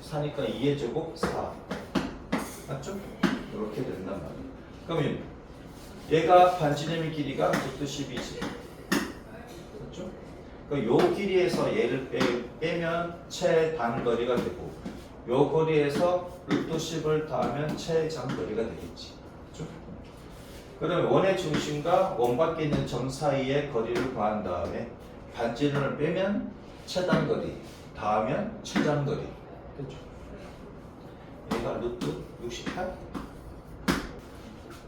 4니까 2의 제곱 4 맞죠? 이렇게 된단 말이에요. 그러면 얘가 반지름의 길이가 루트 10이지 그렇죠? 그럼 요 길이에서 얘를 빼면 최단거리가 되고 요 거리에서 루트 10을 더하면 최장거리가 되겠지 그렇죠? 그러면 원의 중심과 원 밖에 있는 점 사이의 거리를 구한 다음에 반지름을 빼면 최단거리 더하면 최장거리 그렇죠? 얘가 루트 68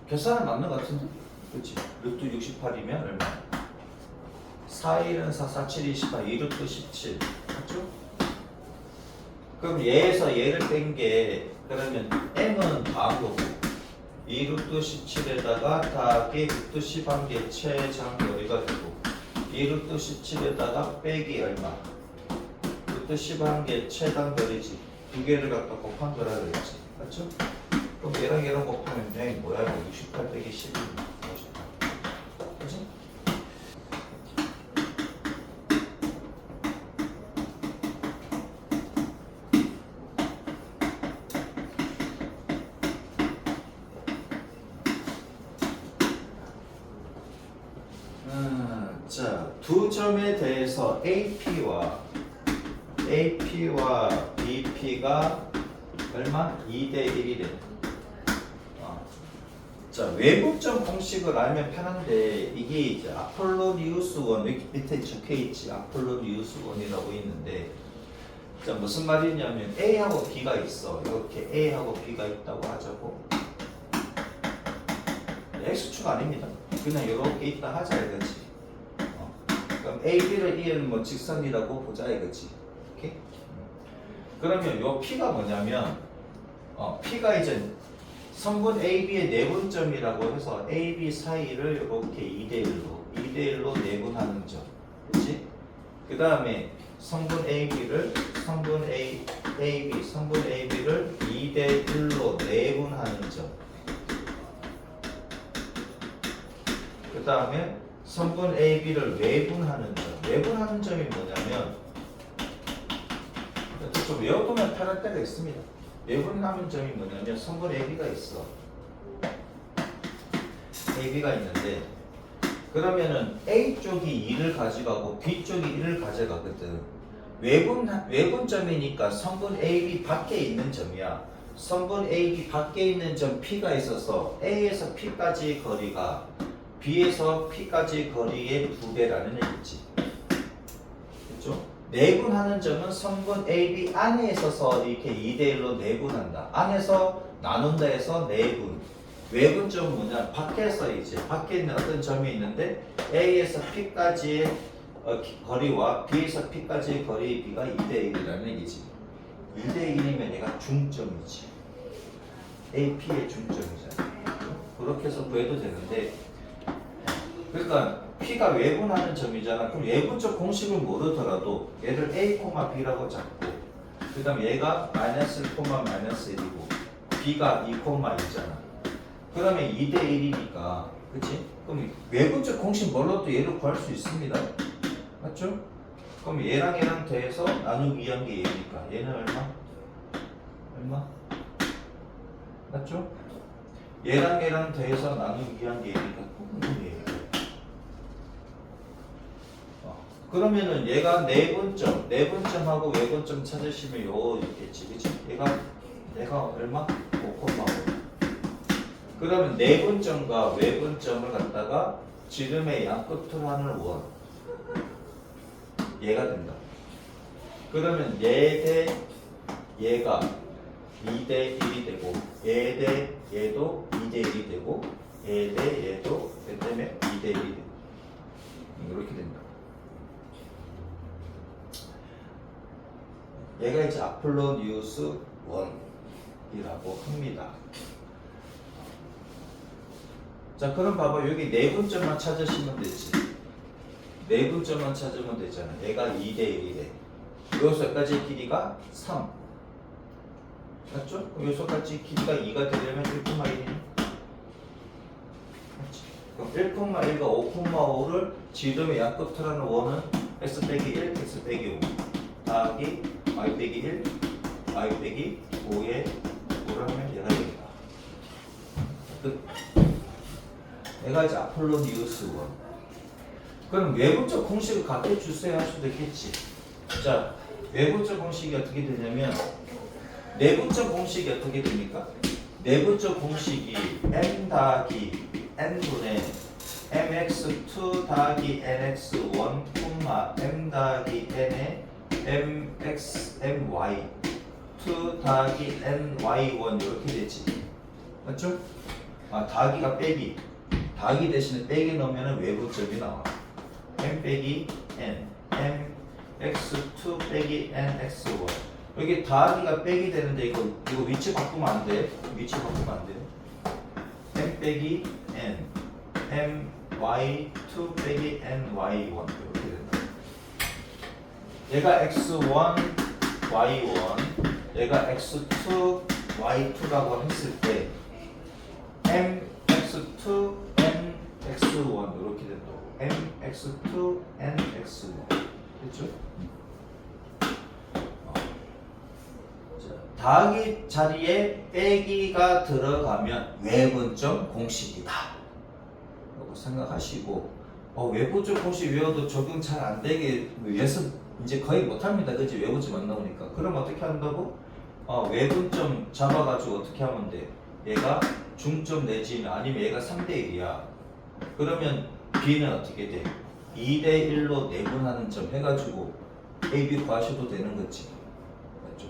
계산은 맞는 것 같은데? 그렇지? 루트 68이면 얼마? 4, 1은 4, 4, 7, 28, 2루트 17 맞죠? 그럼 얘에서 얘를 뺀 게 그러면 m은 다음 거고 2루트 17에다가 더하기 루트 10한 개 최장거리가 되고 2루트 17에다가 빼기 얼마? 루트 10한 개 최단거리지 두 개를 갖다 곱한 거라 그랬지 맞죠? 그럼 얘랑 곱하면 뭐야? 68 빼기 12 58 그치? 자, 두 점에 대해서 AP와 BP가 얼마? 2대 1이래. 자, 외부점 공식을 알면 편한데 이게 이제 아폴로니우스 원 여기 밑에 적혀있지 아폴로니우스 원이라고 있는데 자 무슨 말이냐면 A하고 B가 있어 이렇게 A하고 B가 있다고 하자고 X축 아닙니다 그냥 이렇게 있다 하자 이거지 그럼 A, B를 이은 뭐 직선이라고 보자 이거지 오케이? 그러면 요 P가 뭐냐면 P가 이제 성분 AB의 내분점이라고 해서 AB 사이를 이렇게 2대1로 내분하는 점 그렇지? 그 다음에 성분 AB를 2대1로 내분하는 점 그 다음에 성분 AB를 외분하는 점 외분하는 점이 뭐냐면 좀 외워두면 편할 때가 있습니다 외분하는 점이 뭐냐면 성분 AB가 있어. AB가 있는데 그러면은 A 쪽이 2를 가져가고 B 쪽이 1을 가져가거든. 외분점이니까 성분 AB 밖에 있는 점이야. 성분 AB 밖에 있는 점 P가 있어서 A에서 P까지의 거리가 B에서 P까지의 거리의 2배라는 얘기지. 그렇죠? 내분하는 점은 성분 AB 안에 있어서 이렇게 2대1로 내분한다. 안에서 나눈다 해서 내분. 외분점은 뭐냐? 밖에서 이제 밖에 있는 어떤 점이 있는데 A에서 P까지의 거리와 B에서 P까지의 거리의 B가 2대1이라는 얘기지. 2대1이면 얘가 중점이지. AP의 중점이잖아. 그렇게 해서 구해도 되는데 그러니까 P가 외분하는 점이잖아. 그럼 외분적 공식을 모르더라도 얘를 A, B라고 잡고 그 다음 얘가 마이너스 1, 마이너스 1이고 B가 2, 2잖아. 그러면 2대 1이니까 그치? 그럼 외분적 공식 몰라도 얘를 구할 수 있습니다. 맞죠? 그럼 얘랑 더해서 나누기 2한 게 얘니까 얘는 얼마? 맞죠? 얘랑 더해서 나누기 2한 게 얘니까 얘. 그러면은 얘가 내분점하고 외분점 찾으시면 요 있겠지, 그치? 얘가 얼마? 5,5. 그러면 내분점과 외분점을 갖다가 지름의 양끝으로 하는 원. 얘가 된다. 그러면 얘 대 얘가 2대 1이 되고 얘 대 얘도 2대 2대 1이 되고 얘 대 얘도 얘 때문에 2대 1이 되고 이렇게 된다. 얘가 이제 아폴로니우스 1이라고 합니다. 자, 그럼 봐봐. 여기 내분점만 찾으시면 되지. 내분점만 찾으면 되잖아. 얘가 2대 1이래. 여기서까지 길이가 3. 맞죠? 여기서까지 길이가 2가 되려면 1,1이네. 그럼 1,1과 5,5를 지름의 양끝으로는 원은 x 빼기 1, x 빼기 5 더하기 y 빼기 1, y 빼기 5에 5를 하면 얘가 됩니다. 끝. 얘가 이제 아폴로니우스 1. 그럼 외부적 공식을 갖게 주세요 할 수도 있겠지. 자, 외부적 공식이 어떻게 되냐면 내부적 공식이 어떻게 됩니까? 내부적 공식이 m 더하기 n분의 mx2 더하기 nx1 m 더하기 n의 mx my2 더하기 ny1 이렇게 되지. 맞죠? 아, 더하기가 빼기. 더하기 대신에 빼기 넣으면 외부점이 나와. m 빼기 n m x2 빼기 n x1 여기 더하기가 빼기 되는데 이거 위치 바꾸면 안 돼. 위치 바꾸면 안 돼. m 빼기 n m y2 빼기 n y1 이렇게 된다. 얘가 x1 y1 얘가 x2 y2라고 했을 때 m x2 n x1 이렇게 된다고. m x2 n x1 됐죠? 더하기 자리에 빼기가 들어가면 외분점 공식이다 라고 생각하시고 외부점 공식 외워도 적용 잘 안 되게 연습 이제 거의 못합니다. 그치? 외부점 안 나오니까. 그럼 어떻게 한다고? 외분점 잡아가지고 어떻게 하면 돼? 얘가 중점 내지는 아니면 얘가 3대 1이야. 그러면 B는 어떻게 돼? 2대 1로 내분하는 점 해가지고 A, B 구하셔도 되는 거지. 맞죠?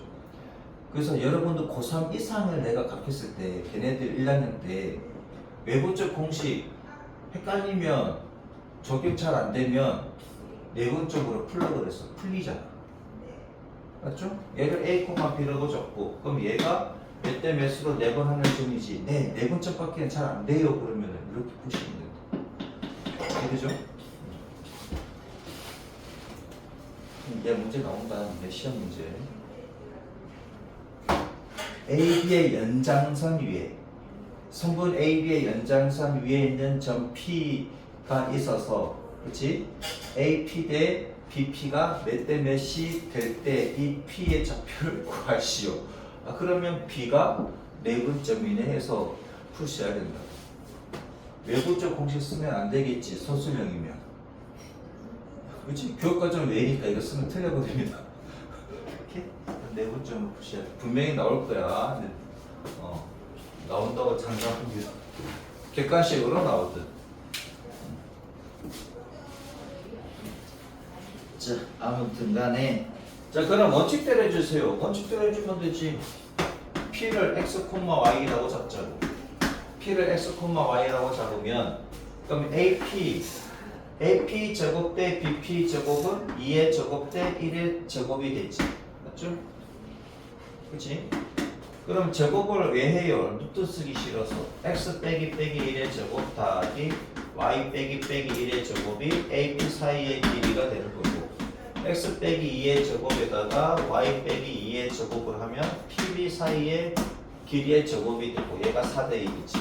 그래서 여러분도 고3 이상을 내가 가르쳤을 때 걔네들 1학년 때 외부적 공식 헷갈리면 적용 잘 안 되면 내분적으로 풀라고 그랬어. 풀리잖아. 맞죠? 얘를 A, B라고 적고 그럼 얘가 몇 대 몇으로 내분하는 점이지. 네, 내분점밖에 잘 안 돼요. 그러면 이렇게 푸시면 된다. 그죠? 이제 문제 나온다. 내 시험 문제. AB의 연장선 위에 성분 AB의 연장선 위에 있는 점 P가 있어서 그렇지? AP 대 BP가 몇 대 몇이 될 때 이 P의 좌표를 구하시오. 그러면 B가 내분점이네 해서 푸셔야 된다. 외부적 공식 쓰면 안 되겠지. 소수명이면. 그렇지? 교육과정 외니까 이거 쓰면 틀려버립니다. 이렇게 내분점을 푸셔야 돼. 분명히 나올 거야. 근데, 나온다고 장담합니다. 객관식으로 나오든. 자, 아무튼 간에 자, 그럼 원칙대로 해주세요. 원칙대로 해주면 되지. P를 x, y라고 잡자고. P를 x, y라고 잡으면 그럼 AP 제곱 대 BP 제곱은 2의 제곱 대 1의 제곱이 되지. 맞죠? 그치? 그럼 제곱을 왜 해요? 루트 쓰기 싫어서 x 빼기 1의 제곱 더하기 y 빼기 1의 제곱이 AP 사이의 길이가 되는 거고 x 빼기 2의 제곱에다가 y 빼기 2의 제곱을 하면 PB 사이의 길이의 제곱이 되고 얘가 4대 1이지.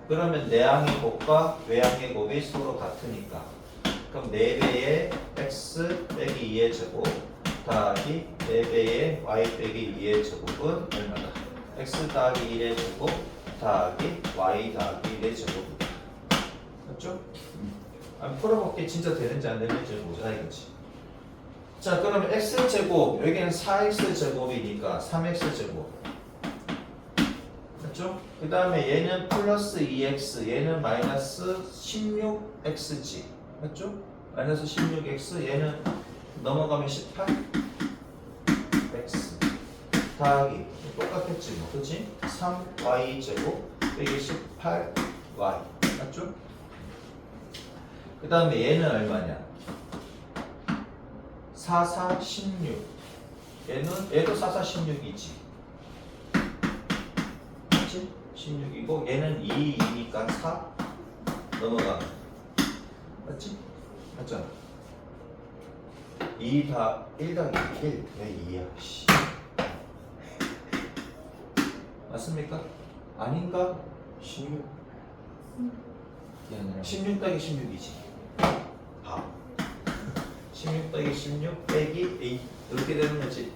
그러면 내항의 곱과 외항의 곱이 서로 같으니까 그럼 4배의 x 빼기 2의 제곱 더하기 4배의 y 빼기 2의 제곱은 얼마다? x 더하기 1의 제곱 더하기 y 더하기 1의 제곱이다. 맞죠? 풀어볼게 진짜 되는지 안 되는지 보자 이거지. 자, 그러면 x제곱 여기는 4x제곱이니까 3x제곱 맞죠? 그 다음에 얘는 플러스 2x 얘는 마이너스 16xg 맞죠? 마이너스 16x 얘는 넘어가면 18x 더하기 똑같겠지 뭐 그치? 3y제곱 빼기 18y. 맞죠? 그 다음에 얘는 얼마냐? 4, 4, 16. 얘도 4, 4, 16이지. 맞지? 16이고 얘는 2, 2니까 4 넘어가. 맞지? 맞잖아. 2 다 1 더하기 1. 왜 2야? 씨. 맞습니까? 아닌가? 16. 그게 아니라 16 더하기 16이지. 봐. 16 더하기 16 빼기 2. 이렇게 되는 거지.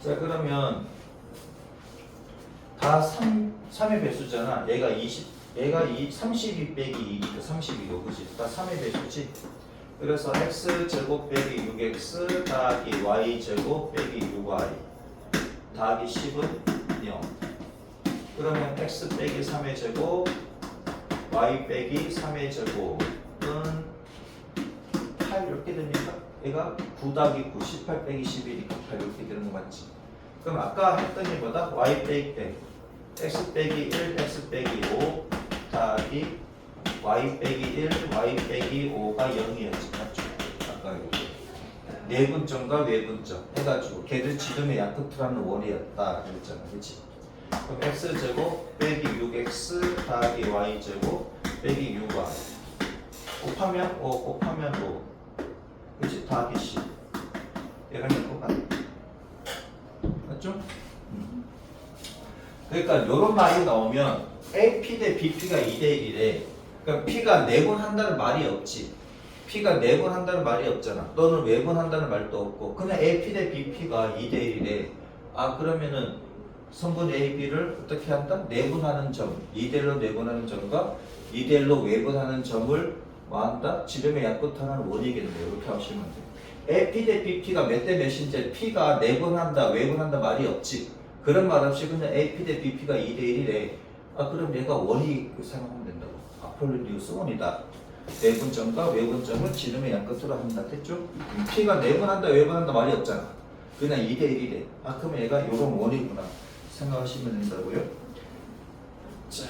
자, 그러면 다 3의 배수잖아. 얘가 32 빼기 2니까 32고, 그지? 다 3의 배수지? 그래서 x제곱 빼기 6x 더하기 y제곱 빼기 6y 더하기 10은 0. 그러면 x 빼기 3의 제곱 y 빼기 3의 제곱은 8 이렇게 됩니까? 얘가 9 더하기 9, 18 빼기 11이니까 8 이렇게 되는 거 맞지? 그럼 아까 했던 얘보다 y 빼기 x 빼기 1, x 빼기 5 더하기 y 빼기 1, y 빼기 5가 0이었지. 맞죠? 아까 이렇게 내분점과 외분점 해가지고 걔들 지름의 양끝으로는 원이었다 그랬잖아. 그치? 그럼 x제곱 빼기 6x 더하기 y제곱 빼기 6y 곱하면 5 곱하면 5 그치? 더하기 10 얘가 똑같아. 맞죠? 그러니까 요런 말이 나오면 AP 대 BP가 2대 1이래. 그러니까 P가 내분한다는 말이 없지. P가 내분한다는 말이 없잖아. 또는 외분한다는 말도 없고 그냥 AP 대 BP가 2대 1이래. 아 그러면은 성분 A, B를 어떻게 한다? 내분하는 점, 2대 1로 내분하는 점과 2대 1로 외분하는 점을 뭐 한다? 지름의 양끝 하나는 원이겠네요. 이렇게 하시면 돼. AP 대 BP가 몇 대 몇인지 P가 내분한다, 외분한다 말이 없지. 그런 말 없이 그냥 AP 대 BP가 2대 1이래. 아 그럼 얘가 원이 생각하면 된다고. 아폴로니우스 원이다. 내분점과 외분점을 지름의 양끝으로 한다. 됐죠? P가 내분한다, 외분한다 말이 없잖아. 그냥 2대 1이래. 아 그럼 얘가 요런 원이구나 생각하시면 된다고요. 자,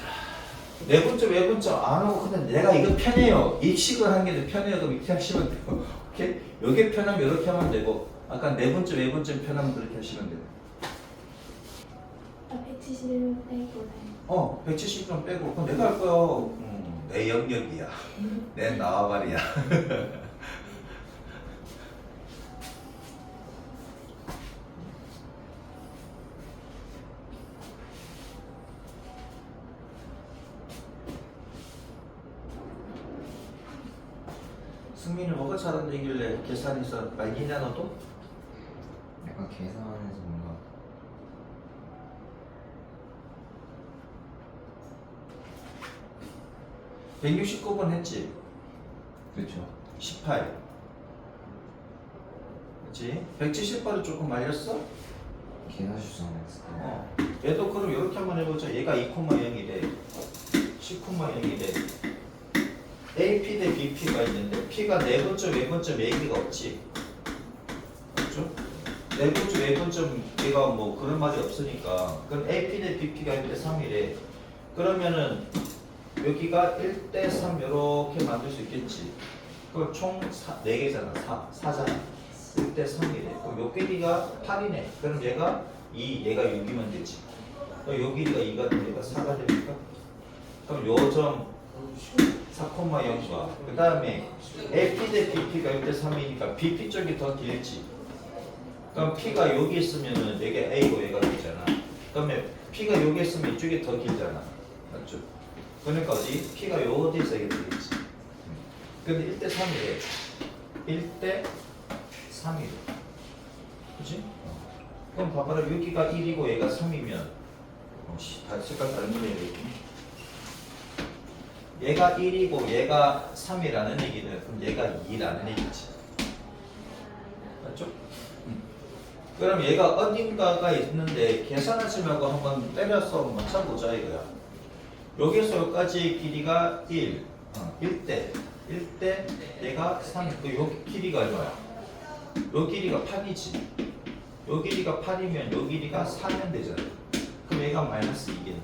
내분점, 외분점 안 하고 그냥 내가 이거 편해요. 입식을 하는 게 편해요. 그럼 이렇게 하시면 되고. 오케이? 요게 편하면 이렇게 하면 되고. 아까 내분점, 외분점 편하면 그렇게 하시면 되고. 171 빼고 170점 빼고 그건 내가 할 거야. 내 영역이야. 내 나와바리야. 승민이 뭐가 잘한다길래 계산해서 말기냐 너도? 약간 계산해서 뭔가 169번 했지? 그렇죠. 18 그치? 170번을 조금 말렸어? 계산실수 안 했어요. 얘도 그럼 이렇게 한번 해보자. 얘가 2,0이래 10,0이래 AP 대 BP가 있는데 P가 내분점, 외분점 얘기가 없지. 맞죠? 내분점, 외분점 얘가 뭐 그런 말이 없으니까 그럼 AP 대 BP가 1대 3이래. 그러면은 여기가 1대 3 이렇게 만들 수 있겠지. 그럼 총 4개잖아. 4잖아. 1대 3이래. 그럼 요 길이가 8이네. 그럼 얘가 2, 얘가 6이면 되지. 그럼 요 길이가 2가 되면 얘가 4가 됩니까? 그럼 요점 4,0과 그 다음에 AP 대 BP가 1대 3이니까 BP 쪽이 더 길지. 그럼 P가 여기 있으면은 이게 A고 얘가 되잖아. 그러면 P가 여기 있으면 이쪽이 더 길잖아. 맞죠? 그러니까 어디? P가 어디서 이게 되겠지. 근데 1대 3이래. 1대 3이래. 그치? 그럼 봐봐라. 여기가 1이고 얘가 3이면 색깔 다른 거 해야 되겠네. 얘가 1이고 얘가 3이라는 얘기는 그럼 얘가 2라는 얘기지. 맞죠? 그럼 얘가 어딘가가 있는데 계산하지 말고 한번 때려서 한번 쳐보자 이거야. 여기서 여기까지 길이가 1대 얘가 3. 요 길이가 얼마야? 요 길이가 8이지. 요 길이가 8이면 요 길이가 4면 되잖아. 그럼 얘가 마이너스 2겠네.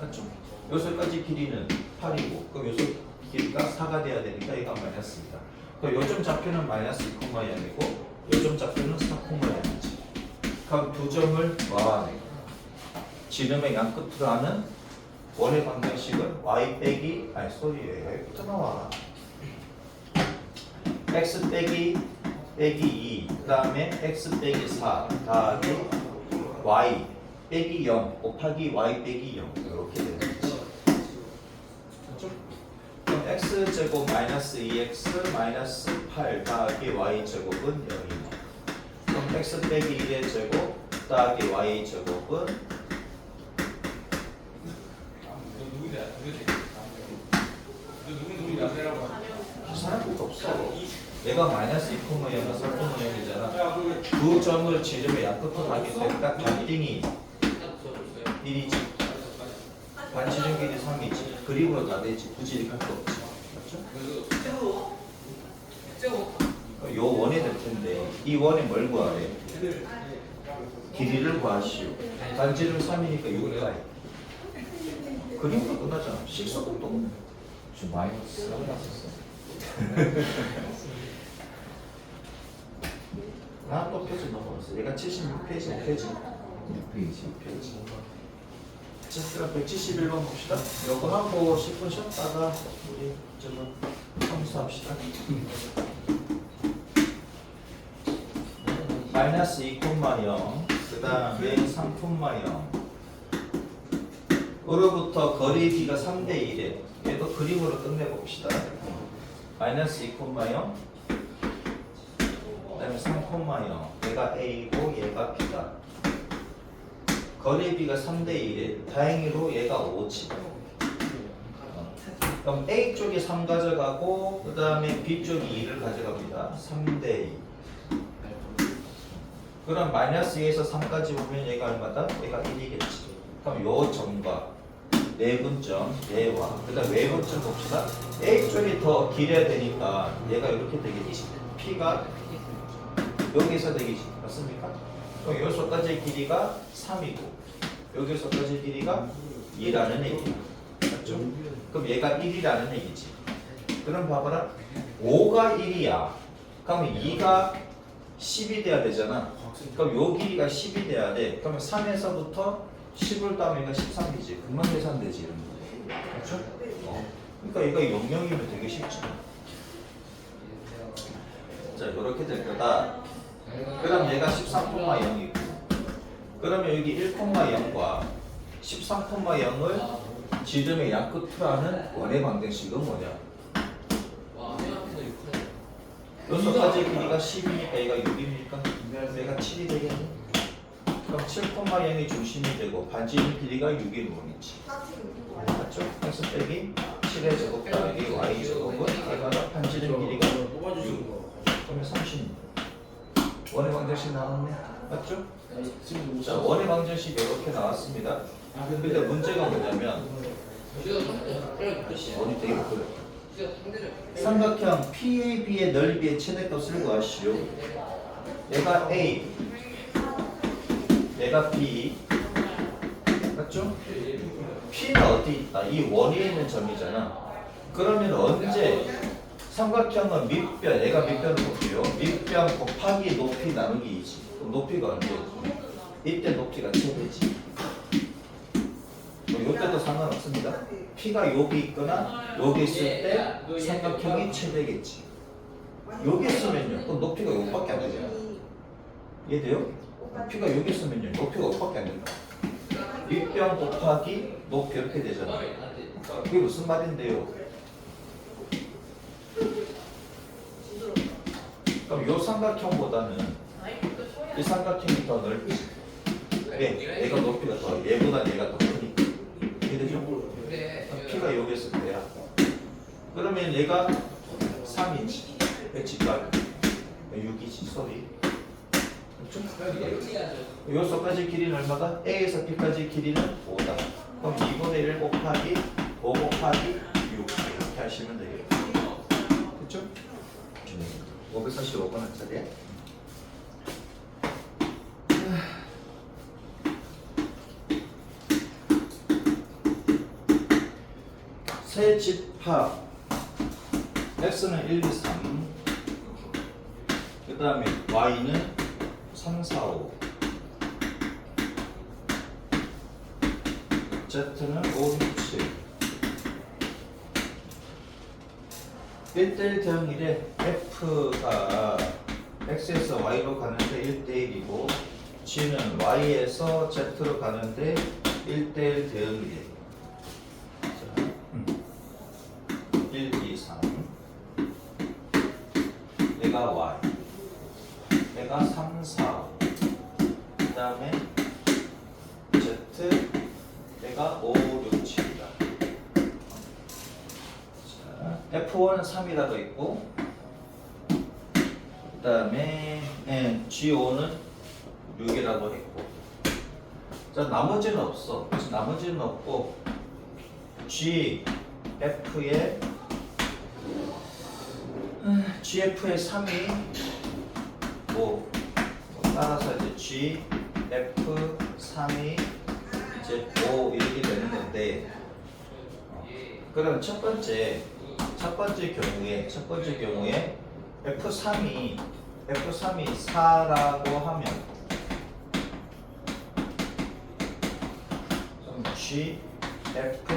맞죠? 요소까지 길이는 8이고 그럼 요소 길이가 4가 돼야 되니까 얘가 마이너스 2다. 그럼 요점 좌표는 마이너스 2,0이고 요점 좌표는 4,0이지. 그럼 두 점을 더하네. 지름의 양 끝으로 하는 원의 방정식은 y 빼기 여기부터 나와. x 빼기 2, 그 다음에 x 빼기 4 더하기 y 빼기 0 곱하기 y 빼기 0 이렇게 되는 거지. 그렇죠? 그럼 x 제곱 마이너스 2x 마이너스 8 더하기 y 제곱은 0이네. 그럼 x 빼기 1의 제곱 더하기 y 제곱은 계산할 것도 없어. 얘가 마이너스 2,0가 4,0이잖아. 두 점을 지름의 양끝으로 하기 때문에 딱 반띵이 1이지. 반지름 길이 3이지. 그림으로 다 되지. 굳이 이렇게 할 거 없지. 맞죠? 요 원이 될 텐데 이 원이 뭘 구하래? 길이를 구하시오. 반지름 3이니까 6을 가해. 그림으로 끝나잖아. 식소금도 없네. 저 마이너스 3 났었어. 또 페이지 넘어갔어. 얘가 76페이지, 5페이지. 6페이지. 자, 171번 봅시다. 이거 하고 10분 쉬었다가 우리 좀 청소합시다. 마이너스 2,0, 그 다음에 3,0. 으로부터 거리 B가 3대 1에 얘도 그림으로 끝내봅시다. 마이너스 2,0, 그 다음에 3,0. 얘가 A고 얘가 B다. 거리 B가 3대 1에 다행히로 얘가 5지. 그럼 A 쪽에 3 가져가고 그 다음에 B 쪽이 2를 가져갑니다. 3대 2. 그럼 마이너스 2에서 3까지 오면 얘가 얼마다? 얘가 1이겠지. 그럼 요 점과 내분점, 얘와 그 다음 외분점 봅시다. A 쪽이 더 길어야 되니까 얘가 이렇게 되겠지. P가 여기서 되겠지. 맞습니까? 그럼 요소까지의 길이가 3이고 여기서까지의 길이가 2라는 얘기야. 맞죠? 그럼 얘가 1이라는 얘기지. 그럼 봐봐라. 5가 1이야. 그러면 2가 10이 돼야 되잖아. 그럼 요 길이가 10이 돼야 돼. 그러면 3에서부터 10을 따면 얘가 13이지. 금방 계산되지 이런 거. 그렇죠? 그러니까 얘가 0,0이면 되게 쉽지. 자, 이렇게 될 거다. 그럼 얘가 13,0이고 그러면 여기 1,0과 13,0을 지름의 양끝으로 하는 원의 방정식은 뭐냐? 여기까지 길이가 10이니까 얘가 6이니까 얘가 7이 되겠네. 그럼 7,0이 중심이 되고 반지름 길이가 6인 원이지. 맞죠? x 빼기 7의 제곱 더하기 y 제곱은 얘가 반지름 길이가 6. 그러면 30. 원의 방정식 나왔네. 맞죠? 자, 원의 방정식 이렇게 나왔습니다. 근데 문제가 뭐냐면 원이 되게 못 그려. 삼각형 PAB의 넓이의 최대값을 구하시오. 얘가 A, 얘가 B. 맞죠? P가 어디 있다? 이 원에 있는 점이잖아. 그러면 언제 삼각형은 밑변, 얘가 밑변을 볼게요. 밑변 곱하기 높이 나누기 2지. 그럼 높이가 언제지? 이때 높이가 최대지. 이때도 상관없습니다. P가 여기 있거나 여기 있을 때 삼각형이 최대겠지. 여기 있으면요. 그럼 높이가 여기밖에 안 되잖아. 이해돼요? P가 여기 있으면요. 높이가 여기밖에 안 된다. 밑변 곱하기 높이 이렇게 되잖아. 그게 무슨 말인데요? 그럼 이 삼각형보다는 이 삼각형이 더 넓지. 왜? 얘가 높이가 더 얘보다 얘가 더 크니까. 이해되죠? P가 여기 있을 때야. 그러면 얘가 3이지. 배치가 6이지. 소리. 요소까지 길이는 얼마다? A에서 B까지 길이는 5다. 그럼 2분의 1 곱하기 5 곱하기 6 이렇게 하시면 되겠다. 그쵸? 545번 한짜리야. 세 집합 x는 1, 2, 3, 그 다음에 y는 3, 4, 5, z는 5, 6, 7. 1대1 대응일에 f가 x에서 y로 가는데 1대1이고 g는 y에서 z로 가는데 1대1 대응이에요. 1, 2, 3 얘가 y 얘가 3, 4, 5 그 다음에 z 얘가 5, 6, 7이다. F1은 3이라고 있고 그 다음에 G5는 6이라고 했고 자 나머지는 없어. 그래서 나머지는 없고 GF의 3이 뭐 따라서 이제 GF3이 이제 5 이렇게 되는 건데 그럼 첫 번째 경우에 F3이 4라고 하면 그럼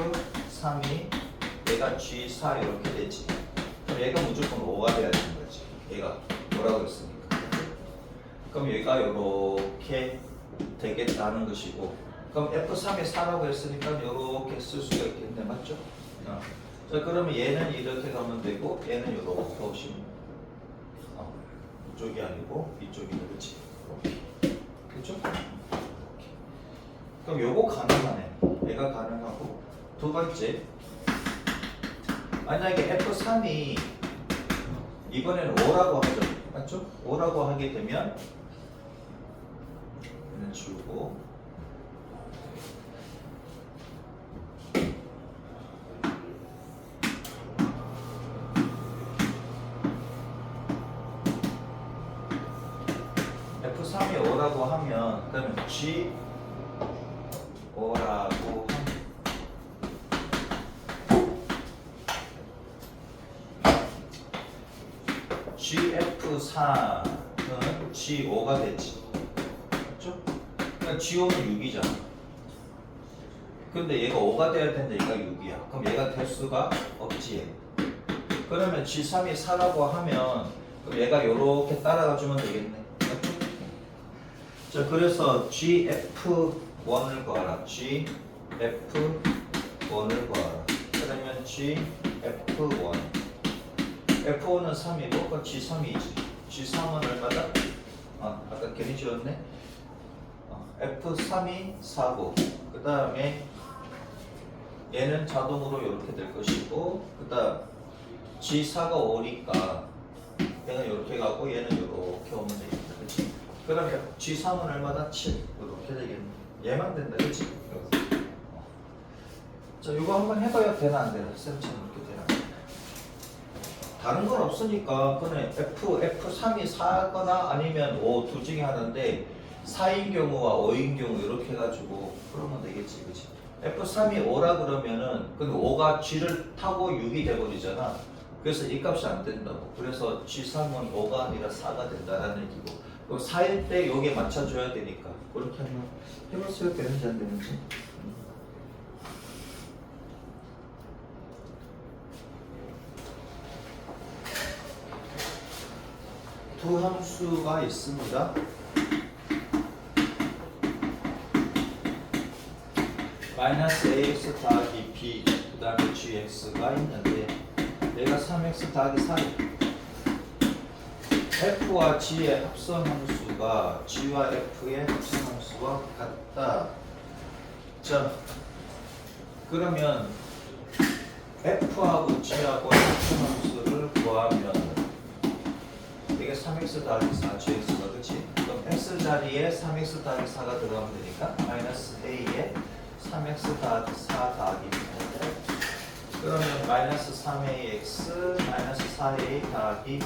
GF3이 얘가 G4 이렇게 되지. 그럼 얘가 무조건 5가 돼야 되는 거지. 얘가 뭐라고 했으니까. 그럼 얘가 이렇게 되겠다는 것이고 그럼 F3이 4라고 했으니까 이렇게 쓸 수가 있겠네. 맞죠? 자 그러면 얘는 이렇게 가면 되고 얘는 이렇게 오시면 이쪽이 아니고 이쪽이다. 그렇지? 그렇죠? 그럼 요거 가능하네. 얘가 가능하고 두 번째 만약에 F3이 이번에는 5라고 하죠. 맞죠? 5라고 하게 되면 얘는 지우고 F3이 5라고 하면 그러면 G 5라고 GF4는 G5가 되지. 맞죠? 그러니까 G5는 6이잖아. 근데 얘가 5가 돼야 되는데 얘가 6이야. 그럼 얘가 될 수가 없지. 그러면 G3이 4라고 하면 그럼 얘가 이렇게 따라가 주면 되겠네. 맞죠? 자, 그래서 GF1을 구하라. GF1을 구하라. 그러면 GF1 F1은 3이고 그건 G3이지. G3은 얼마다? 아까 괜히 지웠네. F3이 4고 그 다음에 얘는 자동으로 이렇게 될 것이고 그 다음 G4가 5니까 얘는 이렇게 가고 얘는 이렇게 오면 되겠다. 그치? 그러면 G3은 얼마다? 7 이렇게 되겠네. 얘만 된다. 그치? 자 이거 한번 해봐야 되나 안 되나? 쌤처럼 이렇게 되나? 다른 건 없으니까 그냥 F3이 4거나 아니면 5 둘 중에 하나인데 4인 경우와 5인 경우 이렇게 해가지고 그러면 되겠지. 그치? F3이 5라 그러면은 근데 5가 G를 타고 6이 돼버리잖아. 그래서 이 값이 안 된다고. 그래서 G3은 5가 아니라 4가 된다라는 얘기고 그럼 4일 때 여기에 맞춰줘야 되니까 그렇게 하면 해봤어요. 되는지 안 되는지. 두 함수가 있습니다. 마이너스 ax 더하기 b 그 다음에 gx가 있는데 얘가 3x 더하기 4이 f와 g의 합성 함수가 g와 f의 합성 함수와 같다. 자 그러면 f하고 g하고 합성 함수를 구하면 이게 3x 더하기 4 gx가 그치? 그럼 x 자리에 3x 더하기 4가 들어가면 되니까 마이너스 a에 3x 더하기 4 더하기 b 그러면 마이너스 3ax 마이너스 4a 더하기 b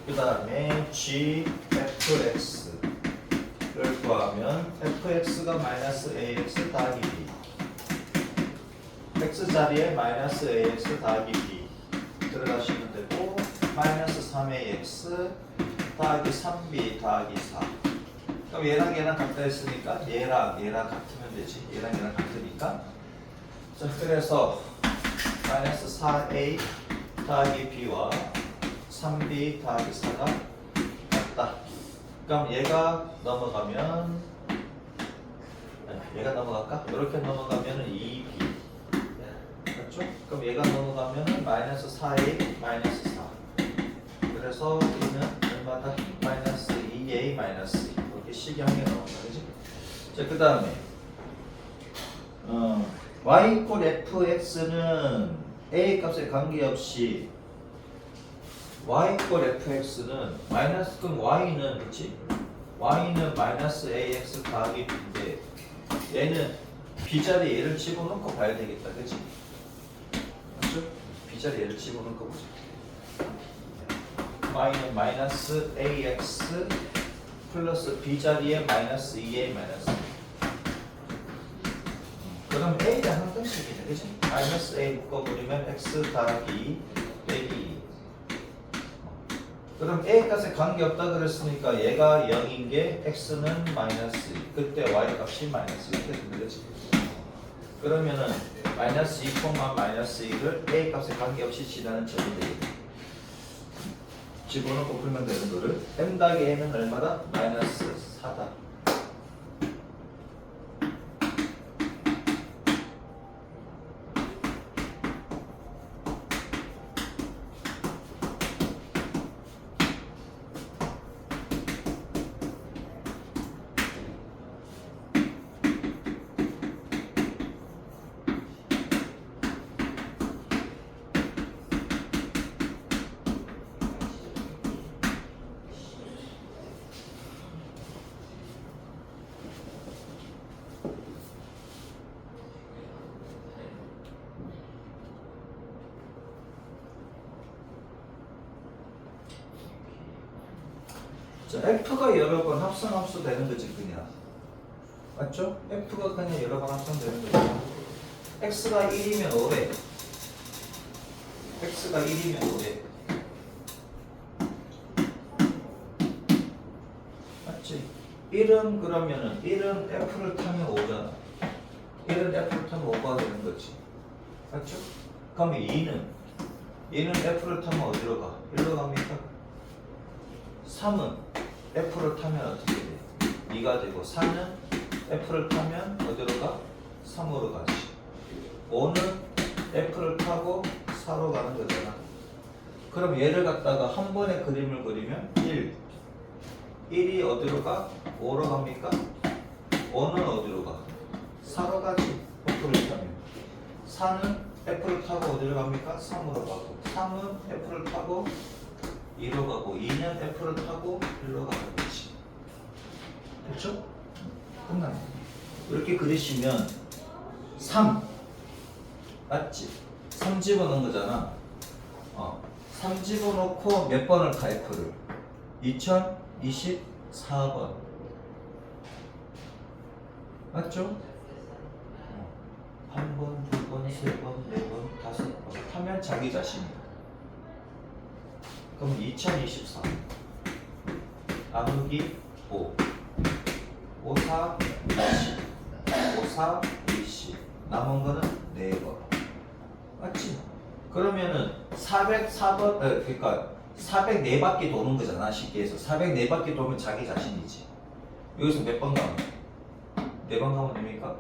그 다음에 gfx를 구하면 fx가 마이너스 ax 더하기 b x 자리에 마이너스 ax 더하기 b 들어가시면 되고 마이너스 3ax 더하기 3b 더하기 4. 그럼 얘랑 같다 했으니까 얘랑 같으면 되지. 얘랑 같으니까. 자, 그래서 마이너스 4a 더하기 b와 3b 더하기 4가 같다. 그럼 얘가 넘어가면 얘가 넘어갈까? 이렇게 넘어가면은 2b 맞죠? 그럼 얘가 넘어가면은 마이너스 4a 마이너스 4. 그래서 우리는 얼마다? 마이너스 2a 마이너스 2 이렇게 식형이 나온다. 그지? 자, 그 다음에 y 이퀄 fx는 a 값에 관계없이 y 이퀄 fx는 마이너스 그럼 y는 그치? y는 마이너스 ax 더하기 b인데 얘는 b자리에 얘를 집어넣고 봐야 되겠다. 그치? 맞죠? b자리에 얘를 집어넣고 보자. y는 마이너스 ax 플러스 b자리에 마이너스 2a 마이너스. 그럼 a를 한 등씩이네. 그치? 마이너스 a 묶어버리면 x 더하기 빼기 2. 그럼 a 값에 관계없다 그랬으니까 얘가 0인 게 x는 마이너스 2. 그때 y 값이 마이너스 2 이렇게 되지. 그러면은 마이너스 2, 마이너스 2를 a 값에 관계없이 지나는 점이 되겠다. 집어넣고 풀면 되는 거를 m 더하기 n은 얼마다? 마이너스 4다. 자, f가 여러 번 합성함수 되는 거지 그냥. 맞죠? f가 그냥 여러 번 합성되는 거지. x가 1이면 5래. x가 1이면 5래. 맞지? 1은 그러면은 1은 f를 타면 5잖아. 1은 f를 타면 5가 되는 거지. 맞죠? 그러면 2는 f를 타면 어디로 가? 1로 갑니까? 3은 F를 타면 어떻게 돼? 2가 되고 4는 F를 타면 어디로 가? 3으로 가지. 5는 F를 타고 4로 가는 거잖아. 그럼 얘를 갖다가 한 번에 그림을 그리면 1이 어디로 가? 5로 갑니까? 5는 어디로 가? 4로 가지. F를 타면 4는 F를 타고 어디로 갑니까? 3으로 가고 3은 F를 타고 2로 가고 2는 F를 타고 1로 가는 거지. 그렇죠? 끝나네. 이렇게 그리시면 3 맞지? 3 집어넣은 거잖아. 3 집어넣고 몇 번을 가 F를? 2024번 맞죠? 한 번, 두 번, 세 번, 네 번, 다섯 번 하면 자기 자신이야. 그럼 2024 나누기 5 54 20 54 20 남은 거는 4번 맞지? 그러면은 404번 그러니까 404바퀴 도는 거잖아. 쉽게 해서 404바퀴 돌면 자기 자신이지. 여기서 몇 번 가면? 4번 가면 됩니까?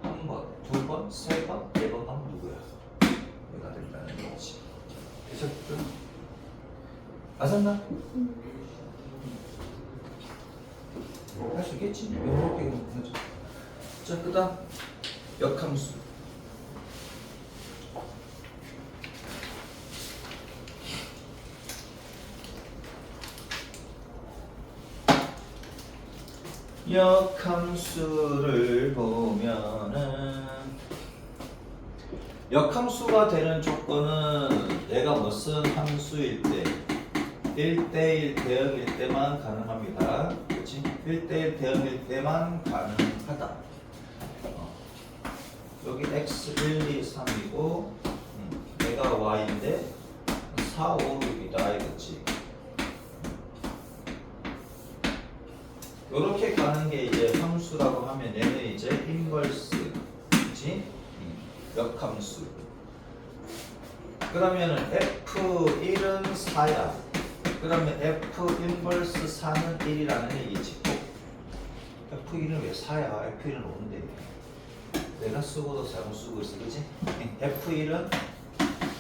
한 번, 두 번, 세 번, 4번 가면 누구야? 얘가 된다는 거지. 되셨죠? 맞았나? 할 수 있겠지? 이렇게 하죠. 자, 그 다음 역함수. 역함수를 보면은 역함수가 되는 조건은 얘가 무슨 함수일 때 1대1 대응일 때만 가능합니다. 그렇지? 1대1 대응일 때만 가능하다. 여기 x 1, 2, 3이고 얘가 y인데 4, 5, 6이다 이거지. 요렇게 가는 게 이제 함수라고 하면 얘는 이제 인버스, 그치? 역함수. 그러면은 F1은 4야. 그러면 F 인버스 4는 1이라는 얘기지. F1은 왜 4야? F1은 5인데. 내가 쓰고도 잘못 쓰고 있어, 그치? F1은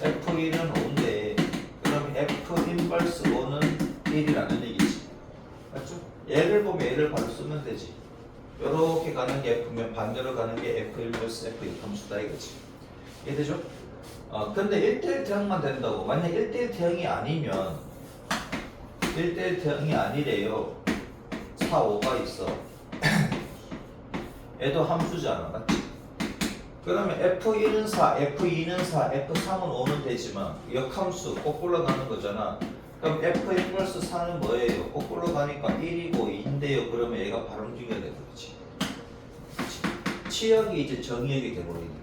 5인데, 그럼 F 인버스 5는 1이라는 얘기지. 맞죠? 얘를 보면 얘를 바로 쓰면 되지. 요렇게 가는 게 F면 반대로 가는 게 F 인버스 F 역함수다 이거지. 이해되죠? 근데 1대1 대응만 된다고. 만약 1대1 대응이 아니면 1대1 대응이 아니래요. 4, 5가 있어. 얘도 함수잖아, 맞지? 그러면 F1은 4, F2는 4, F3은 5는 되지만 역함수 거꾸로 가는 거잖아. 그럼 F 인버스 4는 뭐예요? 거꾸로 가니까 1이고 2인데요. 그러면 얘가 바로 움직여야 되는 거지. 치역이 이제 정의역이 돼버리니까.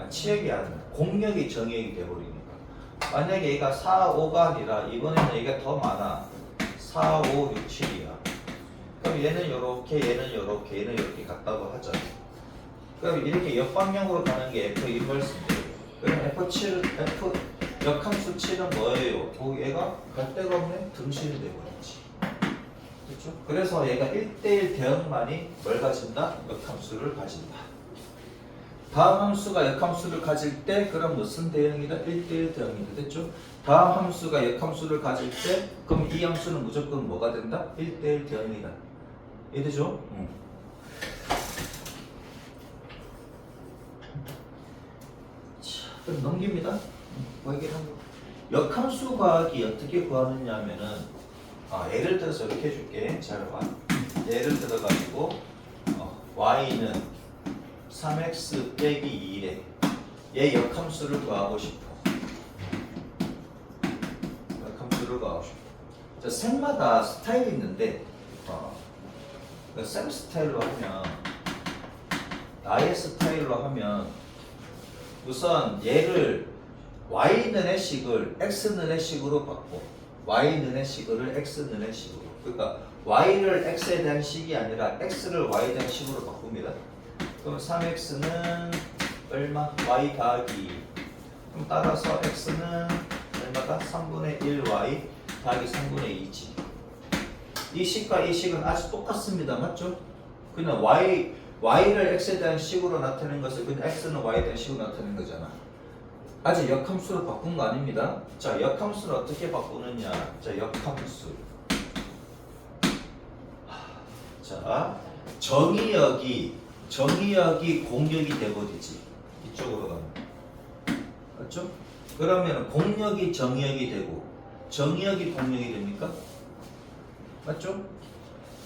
치역이 아니라 공역이 정의역이 돼버리니까. 만약에 얘가 4, 5가 아니라 이번에는 얘가 더 많아. 4, 5, 6, 7이야. 그럼 얘는 요렇게, 얘는 요렇게, 얘는 이렇게 같다고 하죠. 그럼 이렇게 역방향으로 가는 게 F 인버스인데, 그럼 F 역함수 7은 뭐예요? 얘가 갈 데가 없네? 등신이 돼버리지. 그렇죠? 그래서 얘가 1대1 대응만이 뭘 가진다? 역함수를 가진다. 다음 함수가 역함수를 가질 때 그럼 무슨 대응이다? 1대1 대응이다. 됐죠? 다음 함수가 역함수를 가질 때 그럼 이 함수는 무조건 뭐가 된다? 1대1 대응이다. 이해되죠? 자, 그럼 넘깁니다. 역함수 구하기 어떻게 구하느냐 하면은 예를 들어서 이렇게 해줄게. 잘 봐. 예를 들어 가지고 y는 3x 빼기 2래. 얘 역함수를 구하고 싶어. 역함수를 구하고 싶어. 자, 셈마다 스타일이 있는데 셈 스타일로 하면 나의 스타일로 하면 우선 얘를 y는의 식을 x는의 식으로 바꿔. y는의 식을 x는의 식으로. 그러니까 y를 x에 대한 식이 아니라 x를 y에 대한 식으로 바꿉니다. 그럼 3x는 얼마? y 더하기. 그럼 따라서 x는 얼마다? 3분의 1y 더하기 3분의 2지. 이 식과 이 식은 아주 똑같습니다. 맞죠? 그냥 y를 x에 대한 식으로 나타내는 것을 그냥 x는 y에 대한 식으로 나타내는 거잖아. 아직 역함수로 바꾼 거 아닙니다. 자, 역함수를 어떻게 바꾸느냐? 자, 역함수. 자, 정의역이 공역이 돼버리지. 이쪽으로 가면. 맞죠? 그러면 공역이 정의역이 되고 정의역이 공역이 됩니까? 맞죠?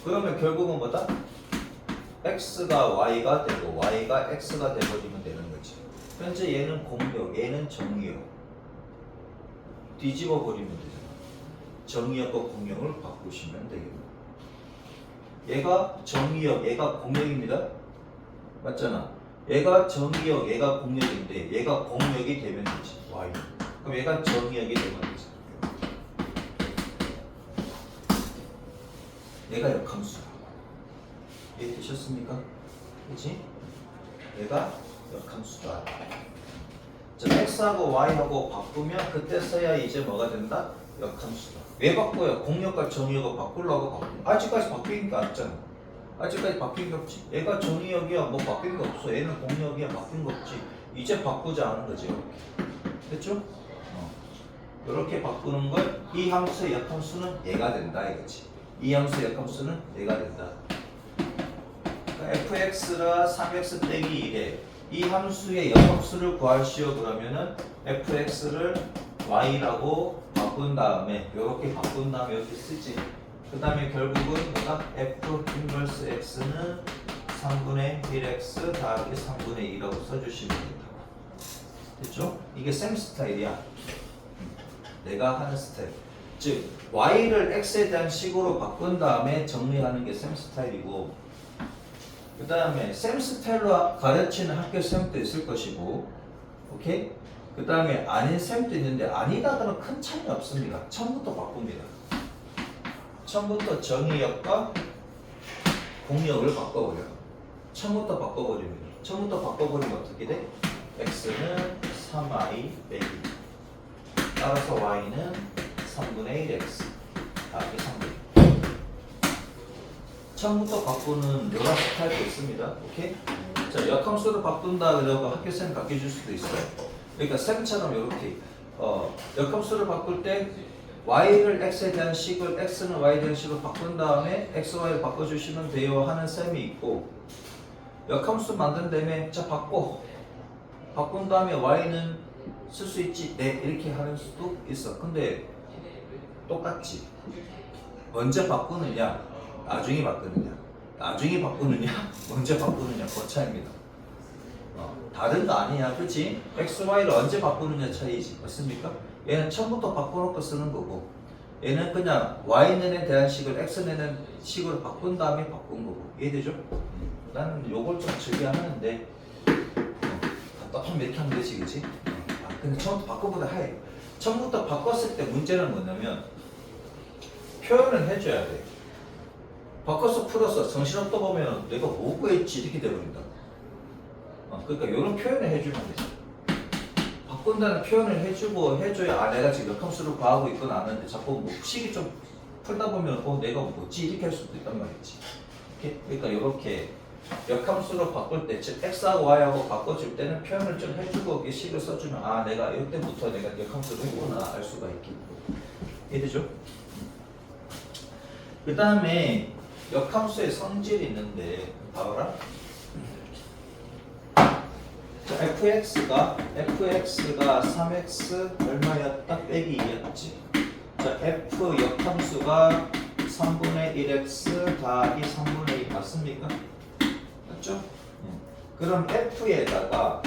그러면 결국은 뭐다? x가 y가 되고 y가 x가 돼버리면 되는 거지. 현재 얘는 공역, 얘는 정의역. 뒤집어 버리면 되잖아. 정의역과 공역을 바꾸시면 되겠네. 얘가 정의역, 얘가 공역입니다. 맞잖아. 얘가 정의역, 얘가 공역인데 얘가 공역이 되면 되지. y. 그럼 얘가 정의역이 되면 되지. 얘가 역함수라고. 이해되셨습니까? 그치? 얘가 역함수다. 자, x하고 y하고 바꾸면 그때서야 이제 뭐가 된다? 역함수다. 왜 바꿔요? 공역과 정의역을 바꾸려고 바꾸면 아직까지 바뀐 게 없잖아. 아직까지 바뀐 게 없지. 얘가 정의역이야 뭐 바뀐 게 없어. 얘는 공역이야 바뀐 거 없지. 이제 바꾸자 하는 거지. 이렇게. 됐죠? 이렇게 바꾸는 걸 이 함수의 역함수는 얘가 된다 이거지. 이 함수의 역함수는 얘가 된다. 그러니까 fx가 3x 빼기 1에 이 함수의 역함수를 구하시오 그러면은 fx를 y라고 바꾼 다음에 이렇게 바꾼 다음에 이렇게 쓰지. 그 다음에 결국은 뭐다? f 인버스 x는 3분의 1x 더하기 3분의 2라고 써주시면 된다. 됐죠? 이게 쌤 스타일이야. 내가 하는 스타일. 즉 y를 x에 대한 식으로 바꾼 다음에 정리하는 게 쌤 스타일이고 그 다음에 쌤 스타일로 가르치는 학교 쌤도 있을 것이고, 오케이? 그 다음에 아닌 쌤도 있는데 아니다 그러면 큰 차이 없습니다. 처음부터 바꿉니다. 처음부터 정의역과 공역을 바꿔버려요. 처음부터 바꿔버립니다. 처음부터 바꿔버리면 어떻게 돼? x는 3i 빼기, 따라서 y는 3분의 1x 더하기 3분의 1. 처음부터 바꾸는 여러 스타일도 있습니다. 오케이? 자, 역함수를 바꾼다 그러고 학교쌤 바뀌어줄 수도 있어요. 그러니까 쌤처럼 이렇게 역함수를 바꿀 때 y를 x에 대한 식을 x는 y에 대한 식으로 바꾼 다음에 x, y를 바꿔주시면 돼요 하는 쌤이 있고, 역함수 만든 다음에 자 바꾼 다음에 y는 쓸 수 있지 네 이렇게 하는 수도 있어. 근데 똑같지. 언제 바꾸느냐, 나중에 바꾸느냐, 나중에 바꾸느냐, 언제 바꾸느냐, 그 차이입니다. 다른 거 아니야, 그렇지? x, y를 언제 바꾸느냐 차이지, 맞습니까? 얘는 처음부터 바꿔놓고 쓰는 거고, 얘는 그냥 y는에 대한 식을 x는 식으로 바꾼 다음에 바꾼 거고, 이해되죠? 나는 요걸 좀 즐겨하는데 답답하면 이렇게 하면 되지, 그치? 근데 처음부터 바꿔보다 해. 처음부터 바꿨을 때 문제는 뭐냐면 표현을 해줘야 돼. 바꿔서 풀어서 정신없다 보면 내가 뭐 구했지 이렇게 돼버린다. 그러니까 이런 표현을 해주면 되지. 바꾼다는 표현을 해주고 해줘야 내가 지금 역함수를 구하고 있거나 아는데 자꾸 뭐 식이 좀 풀다 보면 내가 뭐지 이렇게 할 수도 있단 말이지. 그러니까 이렇게 역함수로 바꿀 때, 즉 x하고 y하고 바꿔줄 때는 표현을 좀 해주고 이 식을 써주면 내가 이때부터 내가 역함수를 했구나 알 수가 있겠고. 이해되죠? 그 다음에 역함수의 성질이 있는데 봐봐라. 자, fx가 3x 얼마였다? 빼기 2였지. 자, f 역함수가 3분의 1x 더하기 3분의 2 맞습니까? 맞죠? 그럼 f에다가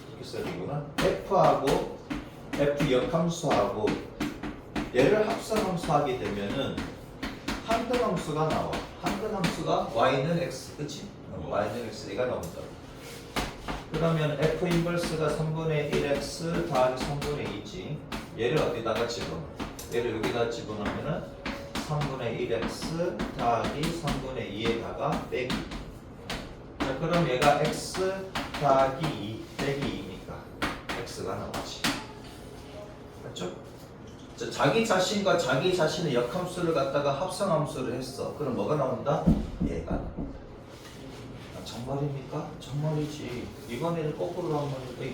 이렇게 써야 되구나. f하고 f 역함수하고 얘를 합성함수 하게 되면은 한근함수가 나와. 한근함수가 y는 x, 그치? y는 x, 얘가 나온다. 그러면 f 인버스가 3분의 1x 더하기 3분의 2지. 얘를 어디다가 집어넣어? 얘를 여기다 집어넣으면은 3분의 1x 더하기 3분의 2에다가 빼기. 자, 그럼 얘가 x 더하기 2 빼기 2니까 x가 나오지. 맞죠? 자, 자기 자신과 자기 자신의 역함수를 갖다가 합성함수를 했어. 그럼 뭐가 나온다? 얘가. 정말입니까? 정말이지. 이번에는 거꾸로 한번 해볼게요.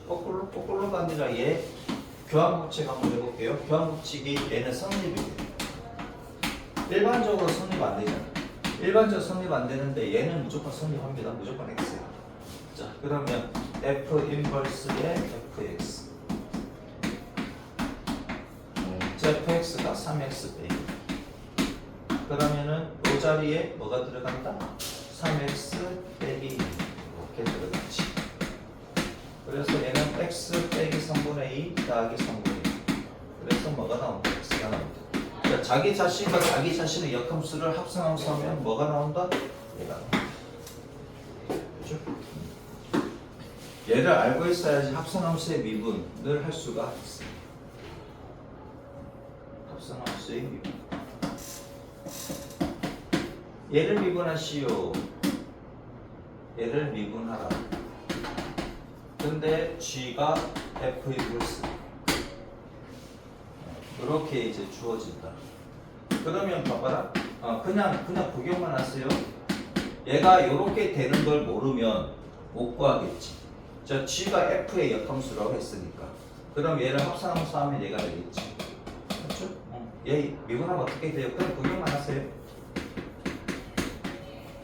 거꾸로가 아니라 얘 교환법칙 한번 해볼게요. 교환법칙이 얘는 성립이 돼. 일반적으로 성립 안 되잖아. 일반적으로 성립 안 되는데 얘는 무조건 성립합니다. 무조건 x야. 자, 그러면 f 인버스의 fx. 자, fx가 3x 빼기. 그러면은 이 자리에 뭐가 들어간다? 3x 빼기 이렇게 들어가지. 그래서 얘는 x 빼기 3분의 2 더하기 3분의 2. 그래서 뭐가 나온다? x가 나온다. 그러니까 자기 자신과 자기 자신의 역함수를 합성함수 하면 뭐가 나온다? 얘가 나온다. 그렇죠? 얘를 알고 있어야지 합성함수의 미분을 할 수가 있어요. 합성함수의 미분. 얘를 미분하시오. 얘를 미분하라. 근데 g가 f 인버스 이렇게 이제 주어진다. 그러면 봐봐라. 그냥 구경만 하세요. 얘가 이렇게 되는 걸 모르면 못 구하겠지. 자, g가 f의 역함수라고 했으니까. 그럼 얘를 합성함수 하면 얘가 되겠지. 그렇죠? 얘 미분하면 어떻게 돼요? 그냥 구경만 하세요.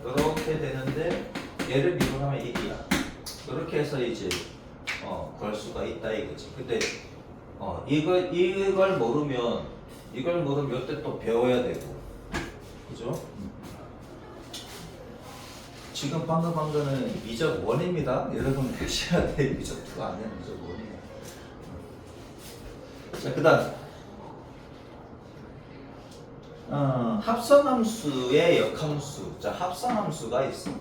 이렇게 되는데 얘를 미분하면 1이야. 이렇게 해서 이제 구할 수가 있다 이거지. 근데 이걸 모르면 이때 또 배워야 되고, 그죠? 지금 방금 한 거는 미적 1입니다. 여러분 하셔야 돼. 미적 2가 아니야. 미적 1이야. 자, 그다음 합성함수의 역함수. 자, 합성함수가 있어.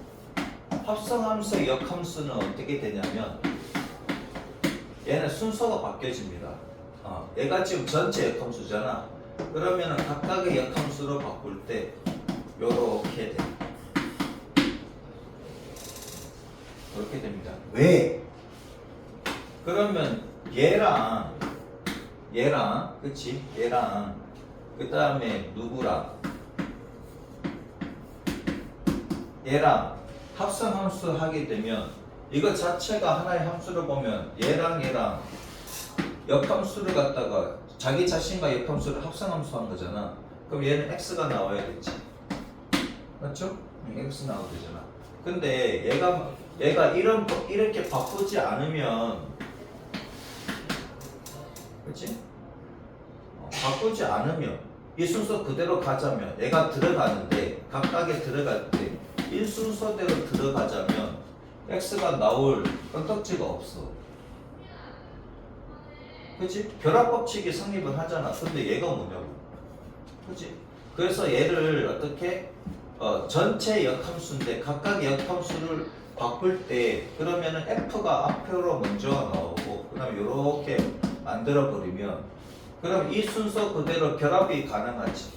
합성함수의 역함수는 어떻게 되냐면 얘는 순서가 바뀌어집니다. 얘가 지금 전체 역함수잖아. 그러면 각각의 역함수로 바꿀 때 요렇게 돼. 이렇게 됩니다. 왜? 그러면 얘랑 그치? 얘랑 그 다음에 누구랑 얘랑 합성함수 하게 되면 이거 자체가 하나의 함수를 보면 얘랑 역함수를 갖다가 자기 자신과 역함수를 합성함수 한 거잖아. 그럼 얘는 x가 나와야겠지. 맞죠? x 나와야 되잖아. 근데 얘가 이렇게 바꾸지 않으면, 그치? 바꾸지 않으면 이 순서 그대로 가자면 얘가 들어가는데 각각에 들어갈 때 1순서대로 들어가자면 x가 나올 건덕지가 없어. 그치? 결합법칙이 성립을 하잖아. 근데 얘가 뭐냐고. 그치? 그래서 얘를 어떻게 전체 역함수인데 각각 역함수를 바꿀 때 그러면은 f가 앞으로 먼저 나오고 그 다음에 이렇게 만들어 버리면 그럼 이 순서 그대로 결합이 가능하지.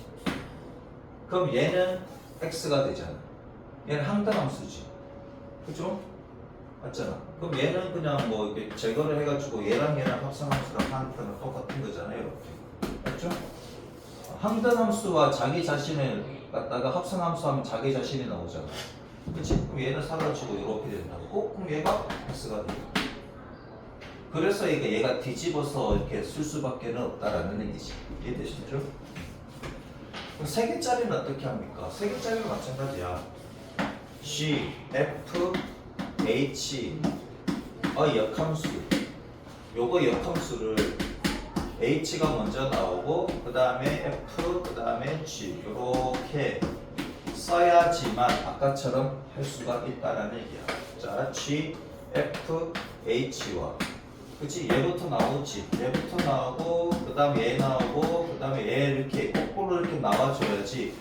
그럼 얘는 x가 되잖아. 얘는 항등함수지. 그죠? 맞잖아. 그럼 얘는 그냥 뭐 이렇게 제거를 해가지고 얘랑 합성함수랑 하는 거랑 똑같은 거잖아요. 이렇게. 맞죠? 항등함수와 자기 자신을 갖다가 합성함수하면 자기 자신이 나오잖아. 그치? 그럼 얘는 사라지고 이렇게 된다고. 그럼 얘가 x가 돼. 그래서 얘가 뒤집어서 이렇게 쓸 수밖에 없다라는 얘기지. 이해되시죠? 그럼 세 개짜리는 어떻게 합니까? 세 개짜리는 마찬가지야. G, F, H 역함수. 요거 역함수를 H가 먼저 나오고 그 다음에 F, 그 다음에 G 요렇게 써야지만 아까처럼 할 수가 있다라는 얘기야. 자, G, F, H와 그치? 얘부터 나오지. 얘부터 나오고 그 다음에 얘 나오고 그 다음에 얘 이렇게 거꾸로 이렇게 나와줘야지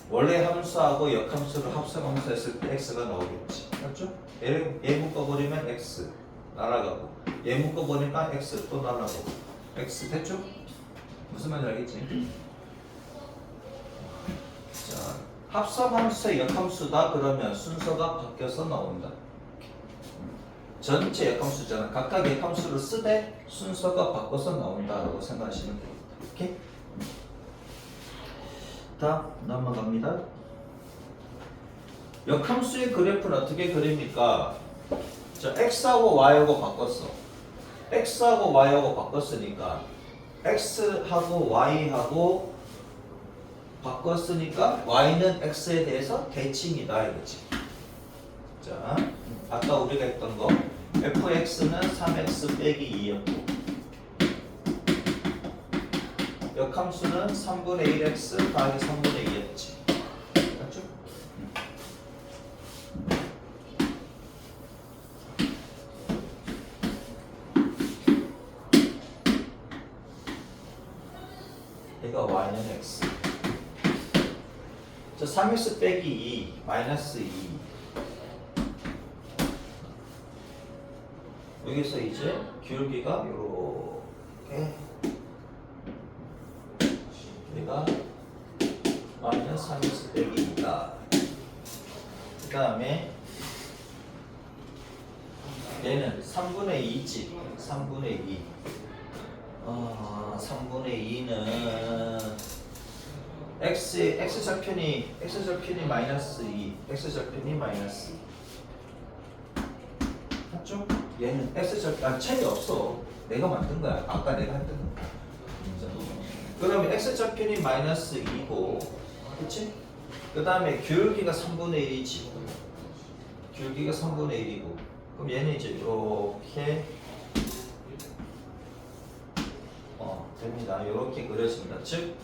원래 함수하고 역함수를 합성함수 했을 때 x가 나오겠지. 맞죠? 얘 묶어버리면 x 날아가고 얘 묶어버리니까 x 또 날아가고 x 됐죠? 무슨 말인지 알겠지? 자, 합성함수의 역함수다 그러면 순서가 바뀌어서 나온다. 전체 역함수잖아. 각각 역함수를 쓰되 순서가 바꿔서 나온다라고 생각하시면 됩니다. 오케이? 다음 넘어갑니다. 역함수의 그래프는 어떻게 그립니까? 자, x하고 y하고 바꿨어. x하고 y하고 바꿨으니까 x하고 y하고 바꿨으니까 y는 x에 대해서 대칭이다 이거지. 자, 아까 우리가 했던 거 fx는 3x 빼기 2였고 역함수는 3분의 1x 더하기 3분의 2였지. 맞죠? 얘가 y는 x. 자, 3x 빼기 2 마이너스 2. 여기서 이제 기울기가 요렇게 얘가 마이너스 3x 빼기 2다. 그 다음에 얘는 3분의 2지. 3분의 2. 3분의 2는 x절편이 마이너스 2, x절편이 마이너스 2. 맞죠? 얘는 x절편, 차이 없어. 내가 만든 거야. 아까 내가 했던 거. 그러면 x절편이 마이너스 2고, 그치? 그 다음에 기울기가 3분의 1이지. 기울기가 3분의 1이고. 그럼 얘는 이제 이렇게 됩니다. 이렇게 그려집니다. 즉,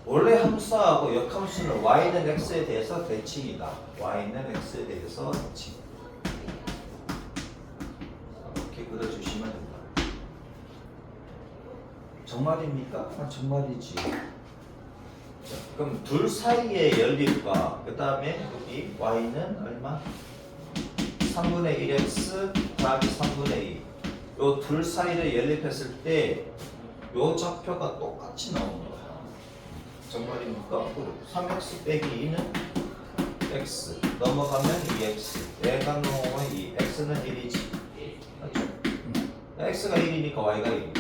원래 함수하고 역함수는 y는 x에 대해서 대칭이다. y는 x에 대해서 대칭. 이렇게 그려주시면 됩니다. 정말입니까? 정말이지. 자, 그럼 둘 사이의 연립과 그 다음에 여기 y는 얼마? 3분의 1x 더하기 3분의 2. 요 둘 사이를 연립했을 때 요 좌표가 똑같이 나오는 거야. 정말입니까? 3x 빼기 2는 x 넘어가면 2x 얘가 넘어가면 2 x는 1이지. 맞죠? x가 1이니까 y가 1.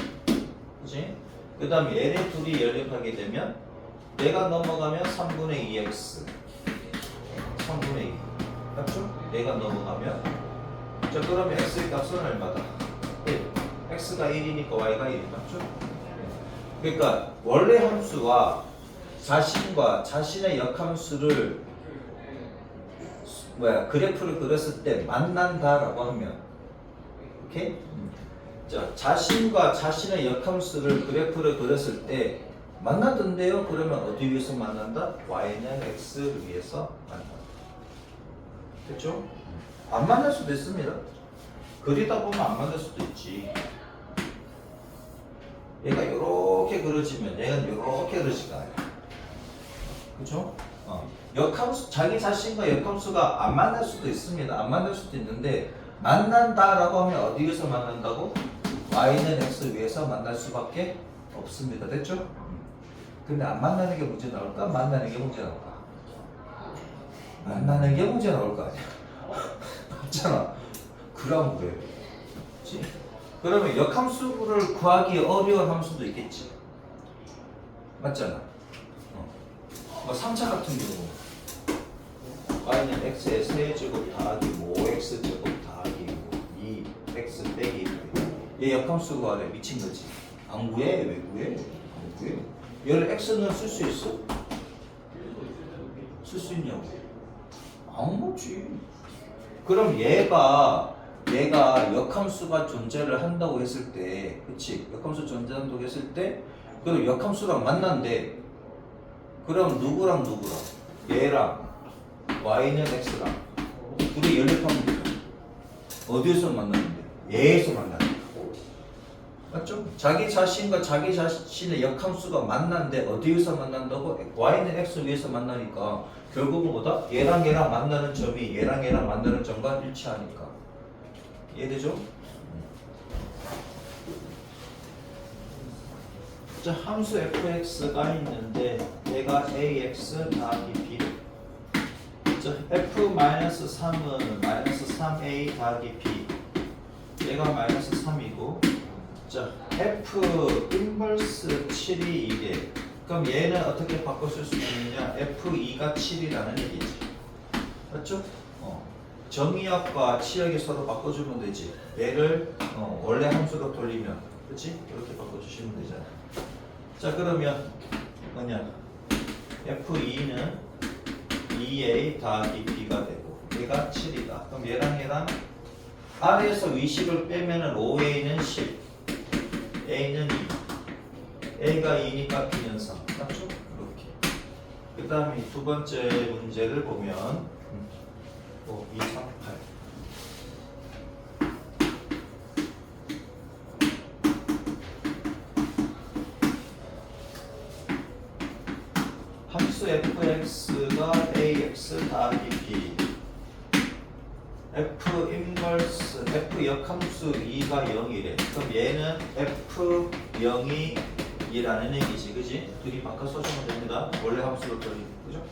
그치? 그 다음에 얘네 둘이 연립하게 되면 얘가 넘어가면 3분의 2x 3분의 2 맞죠? 얘가 넘어가면 자 그러면 x의 값은 얼마다? 1 x가 1이니까 y가 1 맞죠? 그러니까 원래 함수와 자신과 자신의 역함수를 그래프를 그렸을 때 만난다라고 하면 오케이? 자, 자신과 자신의 역함수를 그래프를 그렸을 때 만나던데요? 그러면 어디 위해서 만난다? y는 x 위해서 만난다. 됐죠? 안 만날 수도 있습니다. 그리다 보면 안 만날 수도 있지. 얘가 이렇게 그려지면 얘는 이렇게 그려지가 않아요. 그죠? 역함수, 자기 자신과 역함수가 안 만날 수도 있습니다. 안 만날 수도 있는데 만난다라고 하면 어디 위해서 만난다고? y는 x 위해서 만날 수밖에 없습니다. 됐죠? 근데 안 만나는 게 문제 나올까? 만나는 게 문제 나올까? 만나는 게 문제 나올 거 아니야. 맞잖아. 그럼 왜? 그치? 그러면 역함수를 구하기 어려운 함수도 있겠지. 맞잖아. 뭐 3차 같은 경우 y는 x의 세제곱 더하기 5x제곱 더하기 2x 빼기 1. 얘 역함수 구하래. 미친 거지. 안 구해? 왜 구해? 안 구해? 얘를 x는 쓸 수 있어? 쓸 수 있냐고? 안 먹지. 그럼 얘가 역함수가 존재를 한다고 했을 때, 그치? 역함수 존재한다고 했을 때, 그럼 역함수랑 만난대. 그럼 누구랑 누구랑? 얘랑 y는 x랑 둘이 연립하면 되죠. 어디에서 만나는데? 얘에서 만나는 거. 맞죠? 자기 자신과 자기 자신의 역함수가 만난데 어디에서 만난다고? y는 x 위에서 만나니까 결국은 뭐다? 얘랑 만나는 점이 얘랑 만나는 점과 일치하니까. 이해되죠? 자, 함수 fx가 있는데 얘가 ax 더하기 b. 자, f-3은 -3a 더하기 b. 얘가 -3이고 자, f 인버스 7이 2개. 그럼 얘는 어떻게 바꿔 쓸 수 있느냐? f2가 7이라는 얘기지. 맞죠? 정의역과 치역이 서로 바꿔주면 되지. 얘를 원래 함수로 돌리면, 그렇지? 이렇게 바꿔주시면 되잖아. 자, 그러면 뭐냐? f2는 2a 더하기 b가 되고 얘가 7이다. 그럼 얘랑 아래에서 위식을 빼면은 5a는 10, a는 2, a가 2니까 b는 3. 맞죠? 이렇게. 그 다음에 두 번째 문제를 보면 2, 3, 8. 함수 fx가 ax 더하기 b. f 인버스 f 역함수 2가 0이래. 그럼 얘는 f0이 2라는 얘기지, 그지? 둘이 바꿔 써주면 됩니다. 원래 함수로 돌리는 거죠.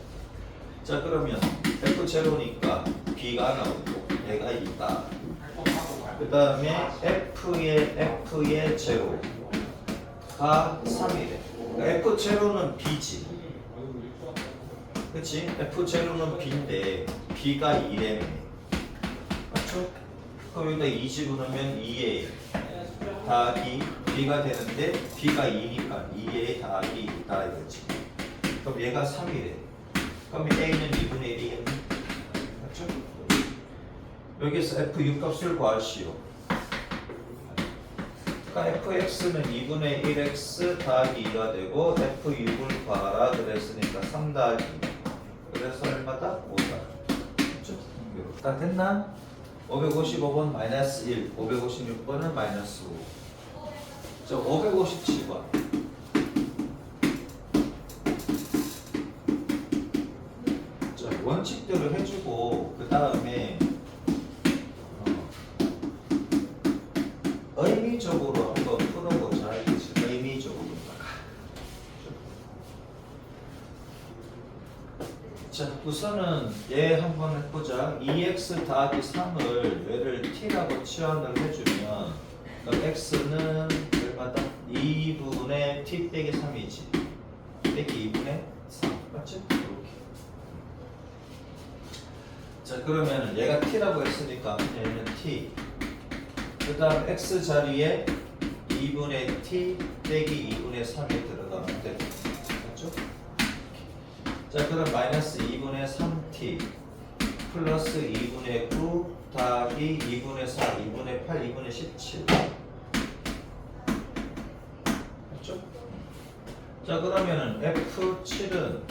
자, 그러면 f0니까 b가 나오고 얘가 2다. 그 다음에 f의 제로가 3이래. 그러니까 f0는 b지. 그치? f0는 b인데 b가 2래매. 맞죠? 그럼 여기다 2 집어넣으면 2a 더하기 b가 되는데 b가 2니까 2a 더하기 2다 이거지. 그럼 얘가 3이래. 그럼 a는 2분의 1이겠네. 맞죠? 여기서 f6 값을 구하시오. 그러니까 fx는 2분의 1x 더하기 2가 되고 f6을 구하라 그랬으니까 3 더하기 2. 그래서 얼마다? 5다. 그렇죠? 다 됐나? 555번 마이너스 1, 556번은 마이너스 5. 자, 557번. 원칙대로 해주고 그 다음에 의미적으로 한번 풀어보자. 의미적으로. 자, 우선은 얘 한번 해보자. 2x 더하기 3을 얘를 t라고 치환을 해주면 그럼 x는 얼마다? 2분의 t 빼기 3이지. 빼기 2분의 3. 맞지? 이렇게. 자, 그러면 얘가 t라고 했으니까 얘는 t. 그 다음 x 자리에 2분의 t 빼기 2분의 3이 들어가면 돼. 맞죠? 자, 그럼 마이너스 2분의 3t 플러스 2분의 9 더하기 2분의 4, 2분의 8, 2분의 17. 맞죠? 자, 그러면은 F7은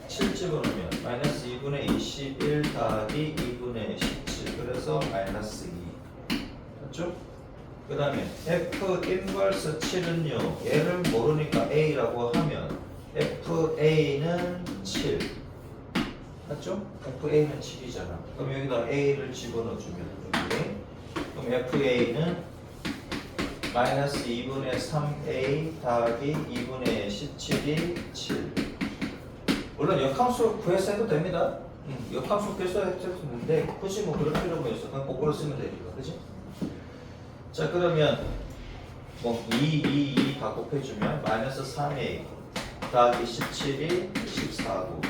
7 집어넣으면 마이너스 2분의 21 더하기 2분의 17. 그래서 마이너스 2. 맞죠? 그 다음에 F 인버스 7은요, 얘를 모르니까 A라고 하면 FA는 7. 맞죠? FA는 7이잖아. 그럼 여기다 A를 집어넣어주면 이렇게. 그럼 FA는 마이너스 2분의 3A 더하기 2분의 17이 7. 물론 역함수 구해서 해도 됩니다. 역함수 구해서 해도 되는데 굳이 뭐 그럴 필요가 없어. 그냥 거꾸로 쓰면 되니까. 그치? 자, 그러면 뭐 2 다 곱해주면 마이너스 3A 더하기 17이 14고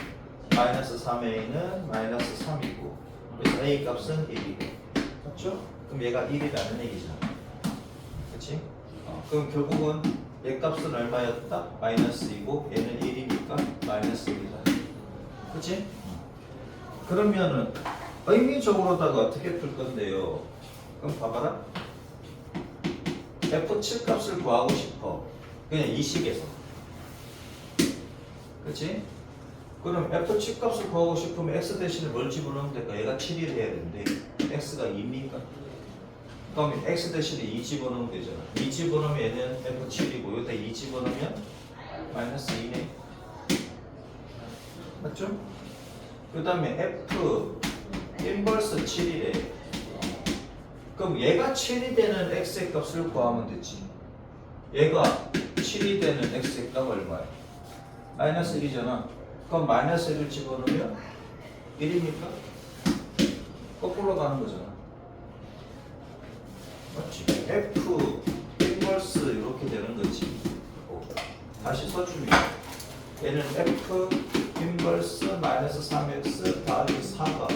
마이너스 3a는 마이너스 3이고 그래서 a 값은 1이고 맞죠? 그럼 얘가 1이라는 얘기잖아. 그치? 그럼 결국은 얘 값은 얼마였다? 마이너스 2고 얘는 1이니까 마이너스 1이다. 그치? 그러면은 의미적으로다가 어떻게 풀 건데요? 그럼 봐봐라. F7 값을 구하고 싶어. 그냥 이 식에서. 그치? 그럼 F7 값을 구하고 싶으면 x 대신에 뭘 집어넣으면 될까? 얘가 7이 돼야 되는데 x가 2입니까? 그럼 x 대신에 2 집어넣으면 되잖아. 2 집어넣으면 얘는 F7이고 여기다 2 집어넣으면 마이너스 2네. 맞죠? 그 다음에 F 인버스 7이래. 그럼 얘가 7이 되는 x의 값을 구하면 되지. 얘가 7이 되는 x의 값 얼마야? 마이너스 1이잖아. 그럼 마이너스 1을 집어넣으면 1입니까? 거꾸로 가는 거잖아. 맞지? F 인버스 이렇게 되는 거지. 다시 써주면 얘는 F 인버스 마이너스 3x 더하기 4가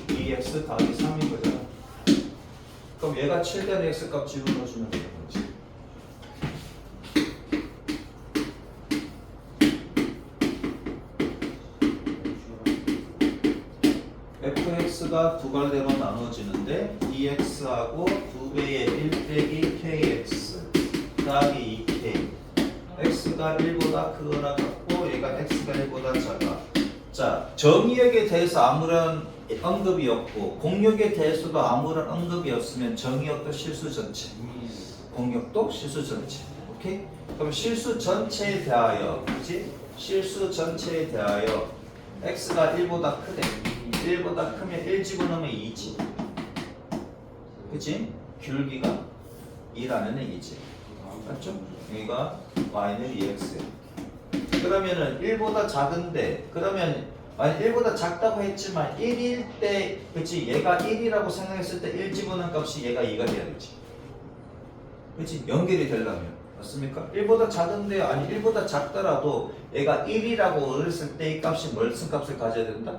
2x 더하기 3인 거잖아. 그럼 얘가 7 되는 x 값 집어넣어주면 되는 거지. fx가 두 갈래로 나누어지는데 2x하고 2배의 1 빼기 kx 더하기 2k x가 1보다 크거나 같고 얘가 x가 1보다 작아. 자, 정의역에 대해서 아무런 언급이 없고 공역에 대해서도 아무런 언급이 없으면 정의역도 실수 전체, 공역도 실수 전체. 오케이? 그럼 실수 전체에 대하여, 그치? 실수 전체에 대하여 x가 1보다 크대. 1보다 크면 1 집어넣으면 2지. 그치? 귤기가 2라는 얘기지. 맞죠? 여기가 y는 2x. 그러면은 1보다 작은데, 그러면 만약 1보다 작다고 했지만 1일 때, 그치? 얘가 1이라고 생각했을 때 1 집어넣은 값이 얘가 2가 돼야 되지. 그치? 연결이 되려면. 맞습니까? 1보다 작은데, 아니 1보다 작더라도 얘가 1이라고 그랬을 때 이 값이 무슨 값을 가져야 된다?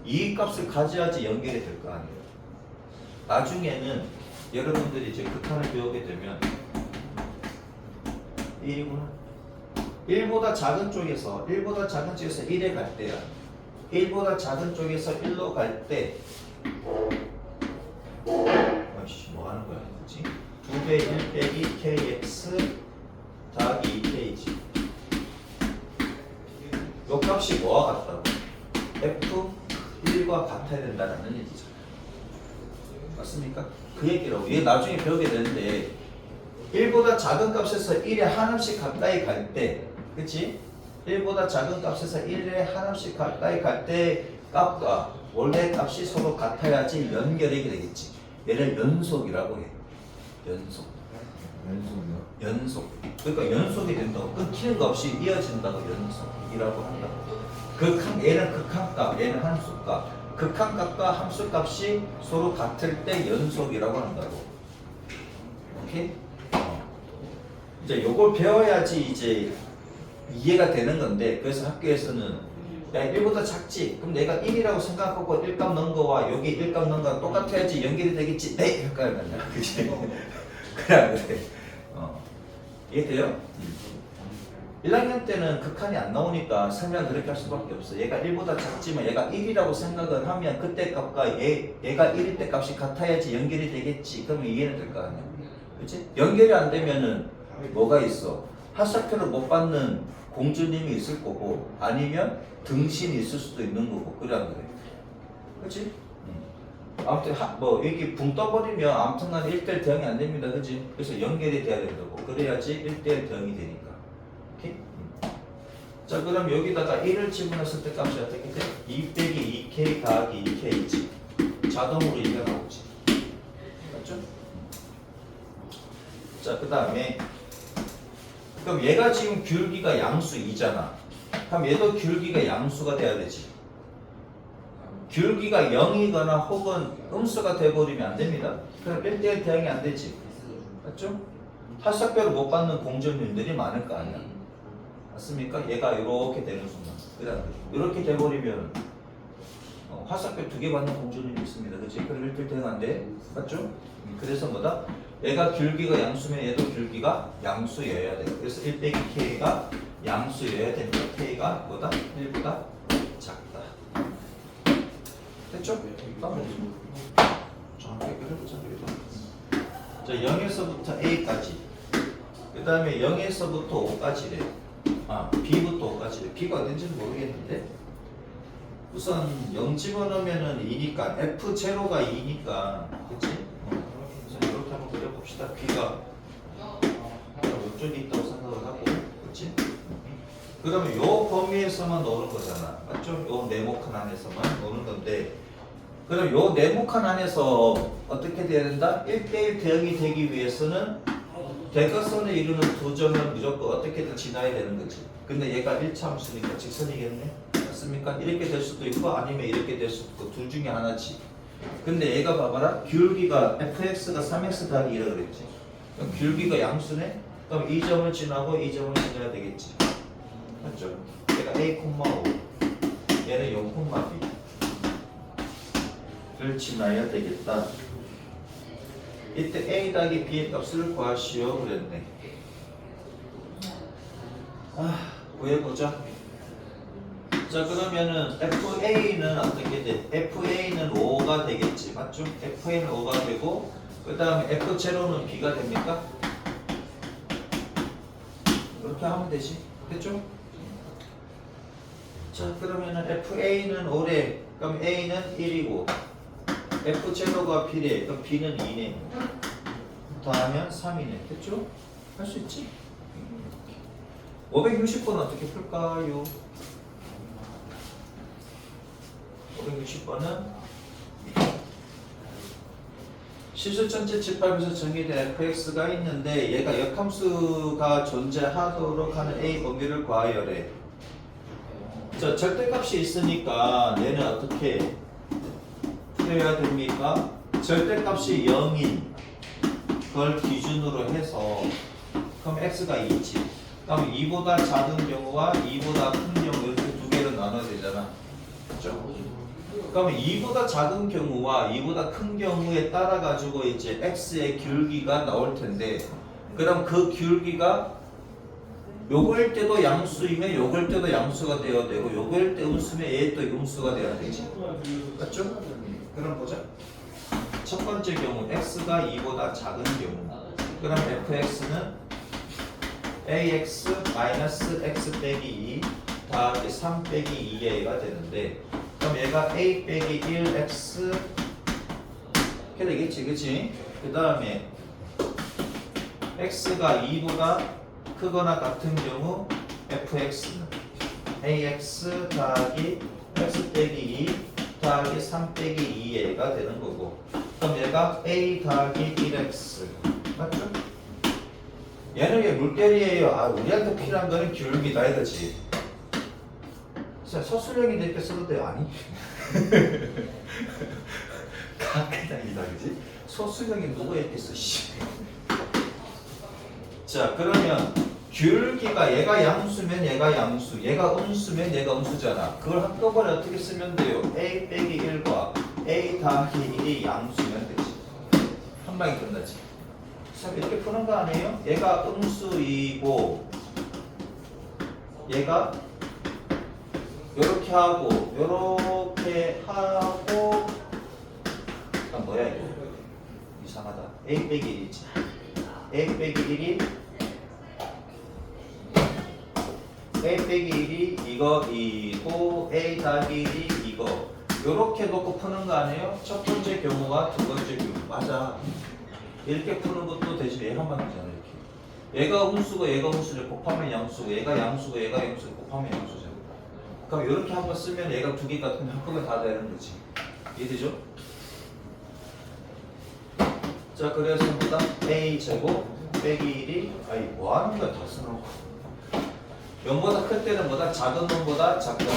이 값을 가져야지 연결이 될 거 아니에요. 나중에는 여러분들이 이제 극한을 배우게 되면 1이구나. 1보다 작은 쪽에서 1에 갈 때야. 1보다 작은 쪽에서 1로 갈 때 아이씨 뭐 하는 거야? 그치? 2배 1 빼기 kx 더하기 2k지. 요 값이 뭐와 같다고? F1과 같아야 된다는 얘기죠. 맞습니까? 그 얘기라고. 얘 나중에 배우게 되는데 1보다 작은 값에서 1에 한음씩 가까이 갈 때, 그치? 1보다 작은 값에서 1에 하나씩 가까이 갈 때 값과 원래 값이 서로 같아야지 연결이 되겠지. 얘를 연속이라고 해. 연속. 연속이요? 연속. 그러니까 연속이 된다고. 끊기는 거 없이 이어진다고 연속이라고 한다고. 얘는 극한값, 얘는 함수값. 극한값과 함수값이 서로 같을 때 연속이라고 한다고. 오케이? 이제 요걸 배워야지 이제 이해가 되는 건데, 그래서 학교에서는 야 1보다 작지? 그럼 내가 1이라고 생각하고 1값 넣은 거와 여기 1값 넣은 거랑 똑같아야지 연결이 되겠지? 네! 헷갈려 간다. 그치? 그래 안 그래? 이해돼요? 1학년 때는 극한이 안 나오니까 설명 그렇게 할 수밖에 없어. 얘가 1보다 작지만 얘가 1이라고 생각을 하면 그때 값과 얘가 1일 때 값이 같아야지 연결이 되겠지. 그러면 이해는 될 거 아니야. 그치? 연결이 안 되면은 뭐가 있어? 하사표를 못 받는 공주님이 있을 거고 아니면 등신이 있을 수도 있는 거고. 그래 안 그래? 그치? 아무튼 뭐 여기 붕 떠버리면 아무튼간 1대1 대응이 안 됩니다. 그치? 그래서 연결이 돼야 된다고. 그래야지 1대1 대응이 되니까. 오케이? 자 그럼 여기다가 1을 집어넣었을 때 값이 어떻게 돼? 2 빼기 2k 더하기 2k지. 자동으로 이가 나오지. 맞죠? 자 그 다음에 그럼 얘가 지금 귤기가 양수 2잖아. 그럼 얘도 귤기가 양수가 돼야 되지. 귤기가 0이거나 혹은 음수가 돼버리면 안 됩니다. 그럼 1대1 대응이 안 되지. 맞죠? 하사표를 못 받는 공정률들이 많을 거 아니야. 맞습니까? 얘가 이렇게 되는 순간. 그다음 이렇게 돼버리면 화살표 2개 받는 공정률이 있습니다. 그치? 그럼 1대1 대응 안 돼. 맞죠? 그래서 뭐다? 얘가 귤기가 양수면 얘도 귤기가 양수여야 돼. 그래서 1 빼기 k가 양수여야 되니까 k가 뭐다? 1보다 작다. 됐죠? 자, 해결해보자. 자, 0에서부터 a까지. 그 다음에 0에서부터 5까지래. b부터 5까지래. b가 어딘지는 모르겠는데. 우선 0 집어넣으면은 2니까 f0가 2니까. 그치? 그래서 이렇게 한번 그려봅시다. b가 이쪽에 있다고 생각을 하고. 그치? 그러면 요 범위에서만 넣는 거잖아. 맞죠? 요 네모칸 안에서만 넣는 건데 그럼 요 네모칸 안에서 어떻게 돼야 된다? 1대1 대응이 되기 위해서는 대각선을 이루는 두 점을 무조건 어떻게든 지나야 되는 거지. 근데 얘가 1차 함수니까 직선이겠네? 맞습니까? 이렇게 될 수도 있고 아니면 이렇게 될 수도 있고 둘 중에 하나지. 근데 얘가 봐봐라. 귤기가 fx가 3x 더하기 2라 그랬지. 그럼 귤기가 양수네? 그럼 이 점을 지나고 이 점을 지나야 되겠지. 맞죠? 얘가 a, 5 얘는 0, b를 지나야 되겠다. 이때 a 더하기 b의 값을 구하시오 그랬네. 구해보자. 자 그러면은 FA는 어떻게 돼? FA는 5가 되겠지. 맞죠? FA는 5가 되고 그 다음에 F0는 B가 됩니까? 그렇게 하면 되지. 됐죠? 자 그러면은 FA는 5래. 그럼 A는 1이고 F0가 B래. 그럼 B는 2네. 더하면 3이네. 됐죠? 할 수 있지? 560번은 어떻게 풀까요? 560번은 실수천체 집합에서 정의된 fx가 있는데 얘가 역함수가 존재하도록 하는 a 범위를 구하여래. 자, 절대값이 있으니까 얘는 어떻게 풀어야 됩니까? 절대값이 0인 걸 기준으로 해서 그럼 x가 2지. 그럼 2보다 작은 경우와 2보다 큰 경우 이렇게 두 개로 나눠야 되잖아. 그렇죠? 그러면 2보다 작은 경우와 2보다 큰 경우에 따라 가지고 이제 x의 귤기가 나올 텐데 그럼 그 귤기가 요거일 때도 양수이면 요거일 때도 양수가 되어야 되고 요거일 때 음수면 얘 또 음수가 돼야 되지. 맞죠? 그럼 보자. 첫 번째 경우 x가 2보다 작은 경우 그럼 fx는 ax 마이너스 x 빼기 2 더하기 3 빼기 2a가 되는데 그럼 얘가 a 빼기 1x 이렇게 되겠지, 그치? 그 다음에 x가 2보다 크거나 같은 경우 fx는 ax 더하기 x 빼기 2 더하기 3 빼기 2a가 되는 거고, 그럼 얘가 a 더하기 1x 맞죠? 얘는 왜 물결이에요? 아, 우리한테 필요한 거는 기울기다 이거지. 서술형인데 이렇게 써도 돼요? 아니? 각그당이다 그지? 소수형이 누가 있겠어 씨. 자 그러면 기울기가 얘가 양수면 얘가 양수, 얘가 음수면 얘가 음수잖아. 그걸 한꺼번에 어떻게 쓰면 돼요? a 빼기 1과 a 더하기 1이 양수면 되지. 한 방에 끝나지. 자 이렇게 푸는 거 아니에요? 얘가 음수이고 얘가 요렇게 하고 요렇게 하고 아 뭐야 이거 이상하다. a 빼기 1이지. a 빼기 1이 a 빼기 1이 이거 2고 a 더하기 1이 이거 요렇게 놓고 푸는 거 아니에요? 첫 번째 경우와 두 번째 경우 맞아. 이렇게 푸는 것도 대신 얘 한 방이잖아. 이렇게 얘가 음수고 얘가 음수를 곱하면 양수고 얘가 양수고 얘가 양수를 곱하면 양수잖아. 그럼 이렇게 한번 쓰면 얘가 두 개 같으면 한꺼번에 다 되는 거지. 이해되죠? 자 그래서 뭐다? a 제곱 빼기 1이 아니 뭐 하는 거야 다 써놓고 0보다 클 때는 뭐다? 작은 놈보다 작은 놈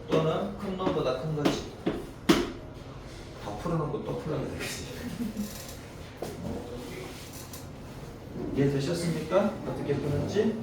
또는 큰 놈보다 큰 거지. 다 풀어놓고 또 풀어야 되겠지. 이해되셨습니까? 어떻게 푸는지?